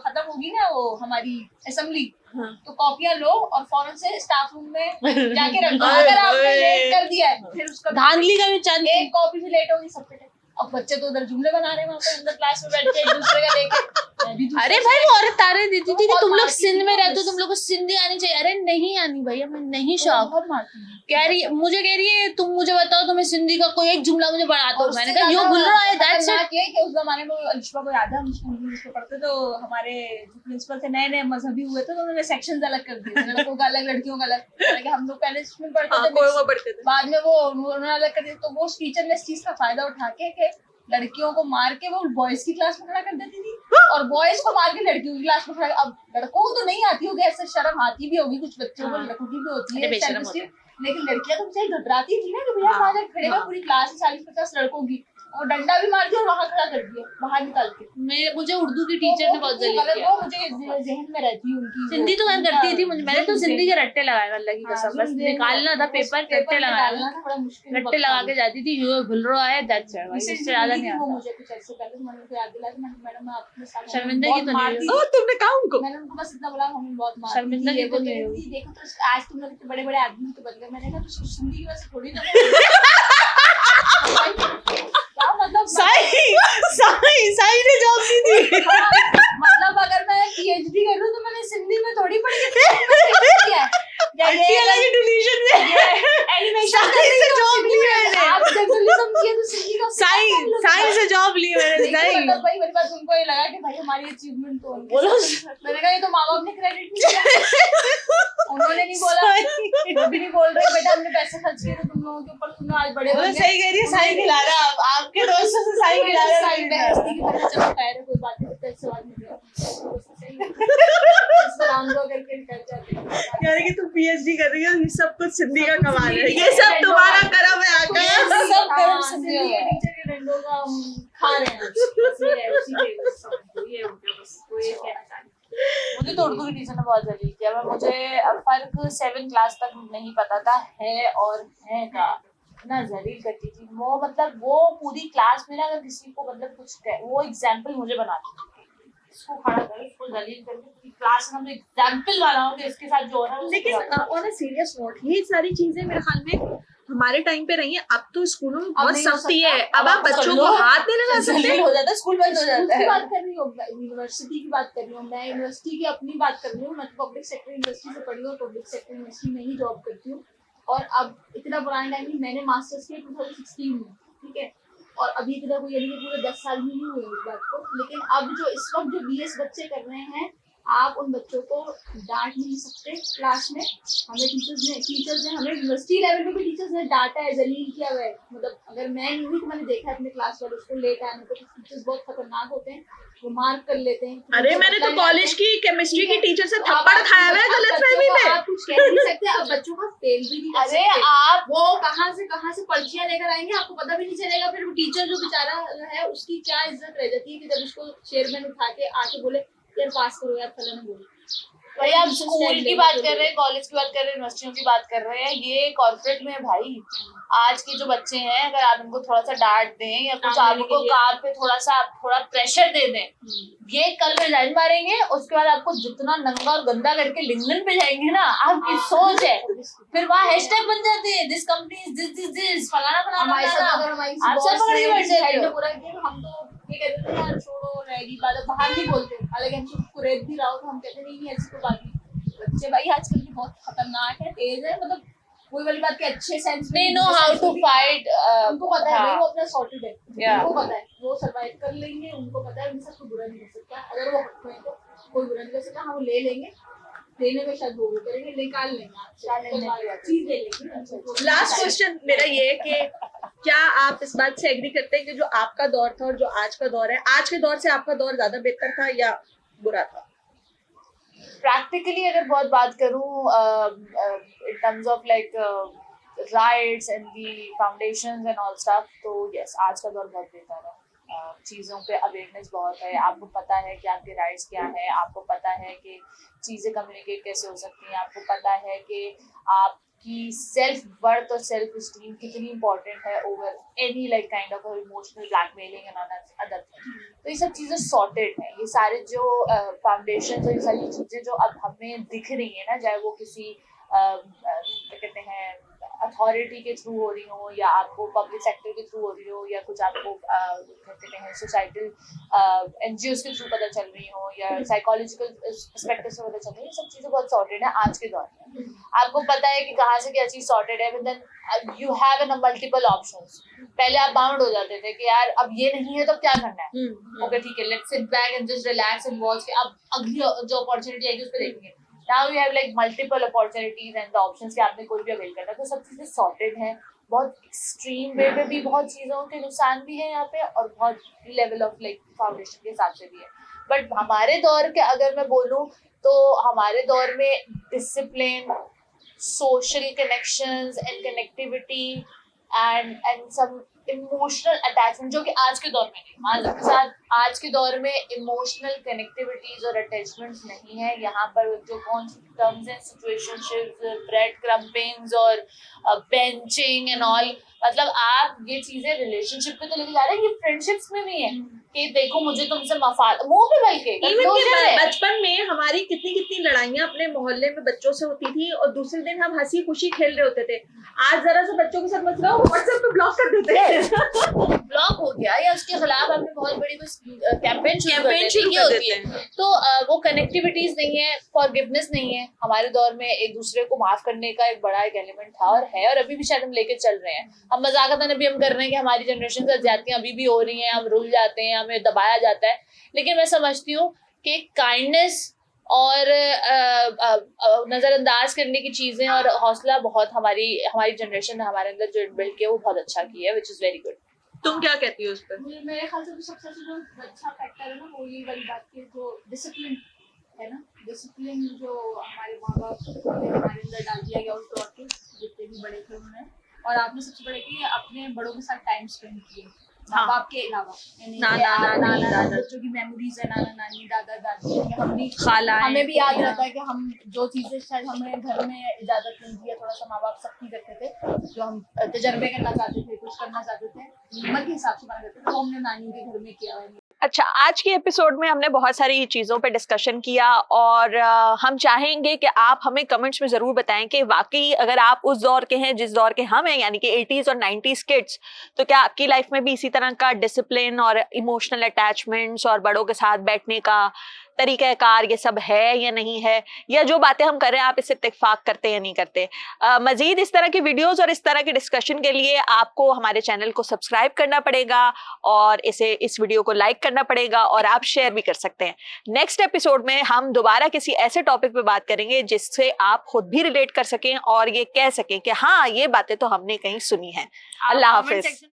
खत्म होगी ना वो हमारी असेंबली, हाँ। तो कॉपियां लो और फौरन से स्टाफ रूम में जाके रख दो। ओए, अगर आपने ओए। लेट कर दिया है फिर उसका धांधली का भी चंद एक कॉपी भी लेट होगी सब पिटे। अब बच्चे तो उधर जुमले बना रहे हैं वहाँ पे अंदर क्लास में बैठ के एक दूसरे का लेके। मैं भी दूसरे अरे से- भाई वो औरत तारे देती थी कि बहुत तुम लोग मारती सिंध थी में वो रहते हो, मिस। तुम लोग को सिंधी आनी चाहिए। अरे नहीं आनी भैया, मैं नहीं शौक। बहुत मारती थी। कह रही मुझे कह रही है तुम मुझे बताओ तुम्हें सिंधी का कोई एक जुमला मुझे बढ़ा दो। और मैंने उससे कहा यू ज्यादा बोल रहा है दैट्स इट। खतरनाक ये कि उस जमाने में अलिशबा को याद है, हम स्कूल में उसको पढ़ते तो हमारे जो प्रिंसिपल थे नए मजहबी हुए थे, तो उन्होंने सेक्शंस अलग कर दिए, लड़कों का अलग लड़कियों का अलग। हालांकि हम लोग पहले स्कूल पढ़ते हाँ, थे कोई mix, वो पढ़ते थे। बाद में वो उन्होंने अलग कर दिया। तो वो टीचर ने इस चीज का फायदा उठा के लड़कियों को मार के वो बॉयज की क्लास में खड़ा कर देती थी और बॉयज को मार के लड़कियों की क्लास में खड़ा। अब लड़कों को तो नहीं आती होगी, ऐसे शर्म आती भी होगी कुछ बच्चों को, हाँ। लड़कों की भी होती अरे है बेशर्म self-esteem, होते हैं। लेकिन लड़कियां तो बेचारी घबराती थी ना कि भैया वहां जाके खड़े हुए, पूरी क्लास है 40-50 लड़कों की, और डंडा भी मार दिया और वहां खड़ा कर दिया बाहर निकाल के। मुझे उर्दू की टीचर ने बहुत जलील किया। वो मुझे जहन में रहती है उनकी। सिंधी तो खैर करती थी मुझे, मैंने तो सिंधी के रट्टे लगाए अल्लाह की कसम, बस निकालना था पेपर, रट्टे लगाना, रट्टे लगा के जाती थी। यू भूल रहा है दैट्स इट, इससे ज्यादा नहीं आता। मुझे कुछ ऐसे पहले तो मैंने उनको याद दिलाया कि मैडम मैं आपके साथ शर्मिंदगी तो नहीं मारती हुई। ओह, तुमने कहा उनको? मैंने उनको बस इतना बोला हमें बहुत मारती शर्मिंदगी थी, तो वो नहीं कहती हुई। थी, देखो तो आज तुम लोग इतने बड़े-बड़े आदमी तो बदले। मैंने कहा तो सिंधी की वजह से थोड़ी ना क्या मतलब साई ने जॉब दी थी। मतलब अगर मैं पीएचडी कर रही हूँ तो मैंने सिंधी में थोड़ी पढ़ी है। डिलीशन में एनिमेशन साई से जॉब ली मैंने। आप जर्नलिज्म किए तो सिंधी का साई से जॉब ली मैंने। साई मतलब भाई मेरे पास उनको ये लगा कि भाई हमारी अचीवमेंट तो बोलो। मैंने कहा ये तो माँ बाप ने क्रेडिट नहीं दिया, उन्होंने नहीं बोला, वो भी नहीं बोल रहे बेटा हमने पैसे खर्च किए थे तुम लोगों के ऊपर, तुम आज बड़े हो गए। सही कह रही है, साई खिला रहा है। आपके दोस्तों से साई खिला रहा साई है। बेइज्जती की तरह चलो खैर है, कोई बात नहीं, तो ऐसे बात नहीं है। सलाम दो करके निकल जाते हैं। यानी कि तुम पीएचडी कर रही हो, ये सब कुछ सिंधी का कमाल है, ये सब तुम्हारा करम है आका। सब कर्म सिंधी के टीचर के डंडों का हम खा रहे हैं। बस ये है, उसी के बस ये हो गया, बस वो ये कहना चाह रही हूँ। मुझे तो उर्दू की टीचर ने बहुत जलील किया। मैं मुझे फर्क 7 क्लास तक नहीं पता था है और है का, ना जलील करती थी वो। मतलब वो पूरी क्लास में ना अगर किसी को मतलब कुछ वो एग्जाम्पल मुझे बनाती थी, इसको खड़ा करो, इसको जलील करके पूरी क्लास में मुझे एग्जाम्पल बनाओ कि इसके साथ जो हो रहा है। लेकिन ऑन अ सीरियस नोट, ये सारी चीजें मेरे ख्याल में हमारे टाइम पे नहीं है। अब तो स्कूलों में बहुत नहीं हो सख्ती सकता। है। अब आप बच्चों को हाथ नहीं लगा सकते। जलील हो जाता है, स्कूल बंद हो स्कूल जाता की है। बात कर रही हूँ, यूनिवर्सिटी की बात कर रही हूँ, मैं यूनिवर्सिटी की अपनी बात कर रही हूँ। मैं तो पब्लिक सेक्टर यूनिवर्सिटी से पढ़ी हूँ, पब्लिक सेक्टर यूनिवर्सिटी में ही जॉब करती हूँ। और अब इतना पुराना टाइम नहीं, मैंने मास्टर्स किया 2016 में, ठीक है, और अभी इतना कोई यानी कि पूरे 10 साल भी नहीं हुए इस बात को। लेकिन अब जो इस वक्त जो बीएस बच्चे कर रहे हैं, आप उन बच्चों को डांट नहीं सकते क्लास में। हमें टीचर्स ने हमें यूनिवर्सिटी लेवल पे भी टीचर्स ने डांटा है, जलील किया हुआ है। मतलब अगर मैं नहीं हुई तो मैंने देखा है अपने क्लास वालों को लेट आने पे, टीचर्स बहुत खतरनाक होते हैं, वो मार्क कर लेते हैं। अरे मैंने तो कॉलेज की केमिस्ट्री की टीचर से थप्पड़ खाया हुआ है गलतफहमी में। आप कुछ कह नहीं सकते। आप बच्चों का फेल भी नहीं कर अरे सकते। आप वो कहाँ से पर्चियां लेकर आएंगे, आपको पता भी नहीं चलेगा। फिर वो टीचर जो बेचारा है उसकी क्या इज्जत रह जाती है कि जब उसको चेयरमैन उठा के आके बोले यार पास करो यार, फलाना ने बोले। भाई आप स्कूल की बात कर रहे हैं, कॉलेज की बात कर रहे हैं, यूनिवर्सिटियों की बात कर रहे हैं, ये कॉर्पोरेट में है भाई। आज के जो बच्चे हैं अगर आप उनको थोड़ा सा डांट दें या कुछ आप उनको काम पे थोड़ा प्रेशर दे दें, ये कल रिजाइन मारेंगे, उसके बाद आपको जितना नंगा और गंदा करके लिंक्डइन पे जाएंगे ना, आपकी सोच है फिर वहाँ हैशटैग बन जाते हैं, दिस कंपनी इज दिस फलाना फलाना हमारे साथ अगर फलाना, हमारी आप सब पकड़ के बैठ जाते हो। पूरा किया, हम तो ये कहते थे यार छोड़ो रहेगी बात, बाहर नहीं बोलते। हालांकि हम सबको रेत भी रहा हो तो हम कहते नहीं ऐसी कोई बात नहीं। बच्चे भाई आजकल के बहुत खतरनाक है, तेज है, मतलब कोई वाली बात के अच्छे सेंस में They know how to fight, उनको पता है भाई, वो अपना सॉर्टेड है, Yeah. उनको पता है वो सर्वाइव कर लेंगे, उनको पता है उनसे कोई बुरा नहीं कर सकता। अगर वो हक में तो कोई बुरा नहीं कर सकता। हम ले लेंगे, लेने में शायद वो भी करेंगे, निकाल लेंगे, चीज ले लेंगे। लास्ट क्वेश्चन मेरा ये है कि क्या आप इस बात से एग्री करते हैं कि जो आपका दौर था और जो आज का दौर है, आज के दौर से आपका दौर ज्यादा बेहतर था या बुरा था? प्रैक्टिकली अगर बहुत बात करूं in terms of like rights and the foundations and all stuff, तो यस आज का दौर बहुत बेहतर है। चीज़ों पे अवेयरनेस बहुत है, आपको पता है कि आपके राइट्स क्या है, आपको पता है कि चीज़ें कम्युनिकेट कैसे हो सकती हैं, आपको पता है कि आपकी सेल्फ वर्थ और सेल्फ स्टीम कितनी इंपॉर्टेंट है over any like kind of emotional blackmailing and other thing. तो ये सब चीज़ें सॉर्टेड हैं, ये सारे जो फाउंडेशन और ये सारी चीज़ें जो अब हमें दिख रही है ना, चाहे वो किसी क्या कहते हैं अथॉरिटी के थ्रू हो रही हो या आपको पब्लिक सेक्टर के थ्रू हो रही हो या कुछ आपको कहते हैं सोसाइटल NGOs के थ्रू पता चल रही हो या साइकोलॉजिकल पर्सपेक्टिव से पता चल रही है, ये सब चीज़ें बहुत सॉर्टेड है आज के दौर में। आपको पता है कि कहाँ से क्या चीज़ सॉर्टेड है, but then you have an multiple options. पहले आप बाउंड हो जाते थे कि यार अब ये नहीं है तो क्या करना है, ओके ठीक है, let's sit back and just relax and watch के अब अगली जो अपॉर्चुनिटी आएगी उस पर देखेंगे। Now you have like multiple opportunities and the options कि आपने कोई भी अवेल करना है, तो सब चीज़ें सॉर्टेड हैं। बहुत एक्सट्रीम वे में भी बहुत चीज़ों के नुकसान भी है यहाँ पे और बहुत लेवल ऑफ लाइक फाउंडेशन के हिसाब से भी है। बट हमारे दौर के अगर मैं बोलूँ तो हमारे दौर में discipline, social connections and connectivity and some emotional attachment जो कि आज के दौर में नहीं, मानव के साथ आज के दौर में इमोशनल कनेक्टिविटीज और अटैचमेंट्स नहीं है। यहाँ पर जो कौन सी टर्म्स एंड सिचुएशनशिप्स, ब्रेड क्रम्पिंग्स और बेंचिंग एंड ऑल, मतलब आप ये चीजें रिलेशनशिप पे तो लेके जा रहे हैं, ये फ्रेंडशिप्स में भी है कि देखो मुझे तुमसे मफाद मुंह पे बल के बचपन में हमारी कितनी लड़ाइयाँ अपने मोहल्ले में बच्चों से होती थी और दूसरे दिन हम हंसी खुशी खेल रहे होते थे। आज जरा सा बच्चों के साथ मसला हो व्हाट्सएप पे ब्लॉक कर देते हैं ब्लॉक हो गया या उसके खिलाफ आपने बहुत बड़ी कैंपेन शुरू कर होती है। तो वो कनेक्टिविटीज नहीं है, फॉरगिवनेस नहीं है। हमारे दौर में एक दूसरे को माफ करने का एक बड़ा एक एलिमेंट था और है, और अभी भी शायद हम लेके चल रहे हैं। हम मजाकतन अभी हम कर रहे हैं कि हमारी जनरेशन से ज्यादतियां अभी भी हो रही हैं, हम रुल जाते हैं, हमें दबाया जाता है, लेकिन मैं समझती हूँ कि काइंडनेस और नजरअंदाज करने की चीजें और हौसला बहुत हमारी जनरेशन ने हमारे अंदर जो इनबिल्ट किया वो बहुत अच्छा किया है, विच इज वेरी गुड। तुम क्या कहती हो उस पर? मेरे ख्याल से तो सबसे जो अच्छा फैक्टर है ना वो ये वाली बात की जो डिसिप्लिन है ना, डिसिप्लिन जो हमारे माँ बाप ने हमारे अंदर डाल दिया गया उस दौर के जितने भी बड़े थे उन्होंने, और आपने सबसे बड़े कि अपने बड़ों के साथ टाइम स्पेंड किए माँ बाप के अलावा, नाना बच्चों की मेमोरीज है, नाना नानी दादा दादी, हम भी खाला, हमें भी याद रहता है कि हम जो चीजें शायद हमें घर में इजाजत नहीं दी है, थोड़ा सा माँ बाप सख्ती करते थे, जो हम तजर्बे करना चाहते थे, कुछ करना चाहते थे उम्र के हिसाब से बना करते थे, वो हमने नानी के घर में किया है। अच्छा, आज के एपिसोड में हमने बहुत सारी चीज़ों पे डिस्कशन किया और हम चाहेंगे कि आप हमें कमेंट्स में ज़रूर बताएं कि वाकई अगर आप उस दौर के हैं जिस दौर के हम हैं, यानी कि 80s और 90s किड्स, तो क्या आपकी लाइफ में भी इसी तरह का डिसिप्लिन और इमोशनल अटैचमेंट्स और बड़ों के साथ बैठने का तरीक़ाकार ये सब है या नहीं है, या जो बातें हम कर रहे हैं आप इससे इत्तेफाक करते या नहीं करते। मज़ीद इस तरह की वीडियोस और इस तरह के डिस्कशन के लिए आपको हमारे चैनल को सब्सक्राइब करना पड़ेगा और इस वीडियो को लाइक करना पड़ेगा और आप शेयर भी कर सकते हैं। नेक्स्ट एपिसोड में हम दोबारा किसी ऐसे टॉपिक पे बात करेंगे जिससे आप खुद भी रिलेट कर सकें और ये कह सकें कि हाँ ये बातें तो हमने कहीं सुनी हैं। अल्लाह हाफिज।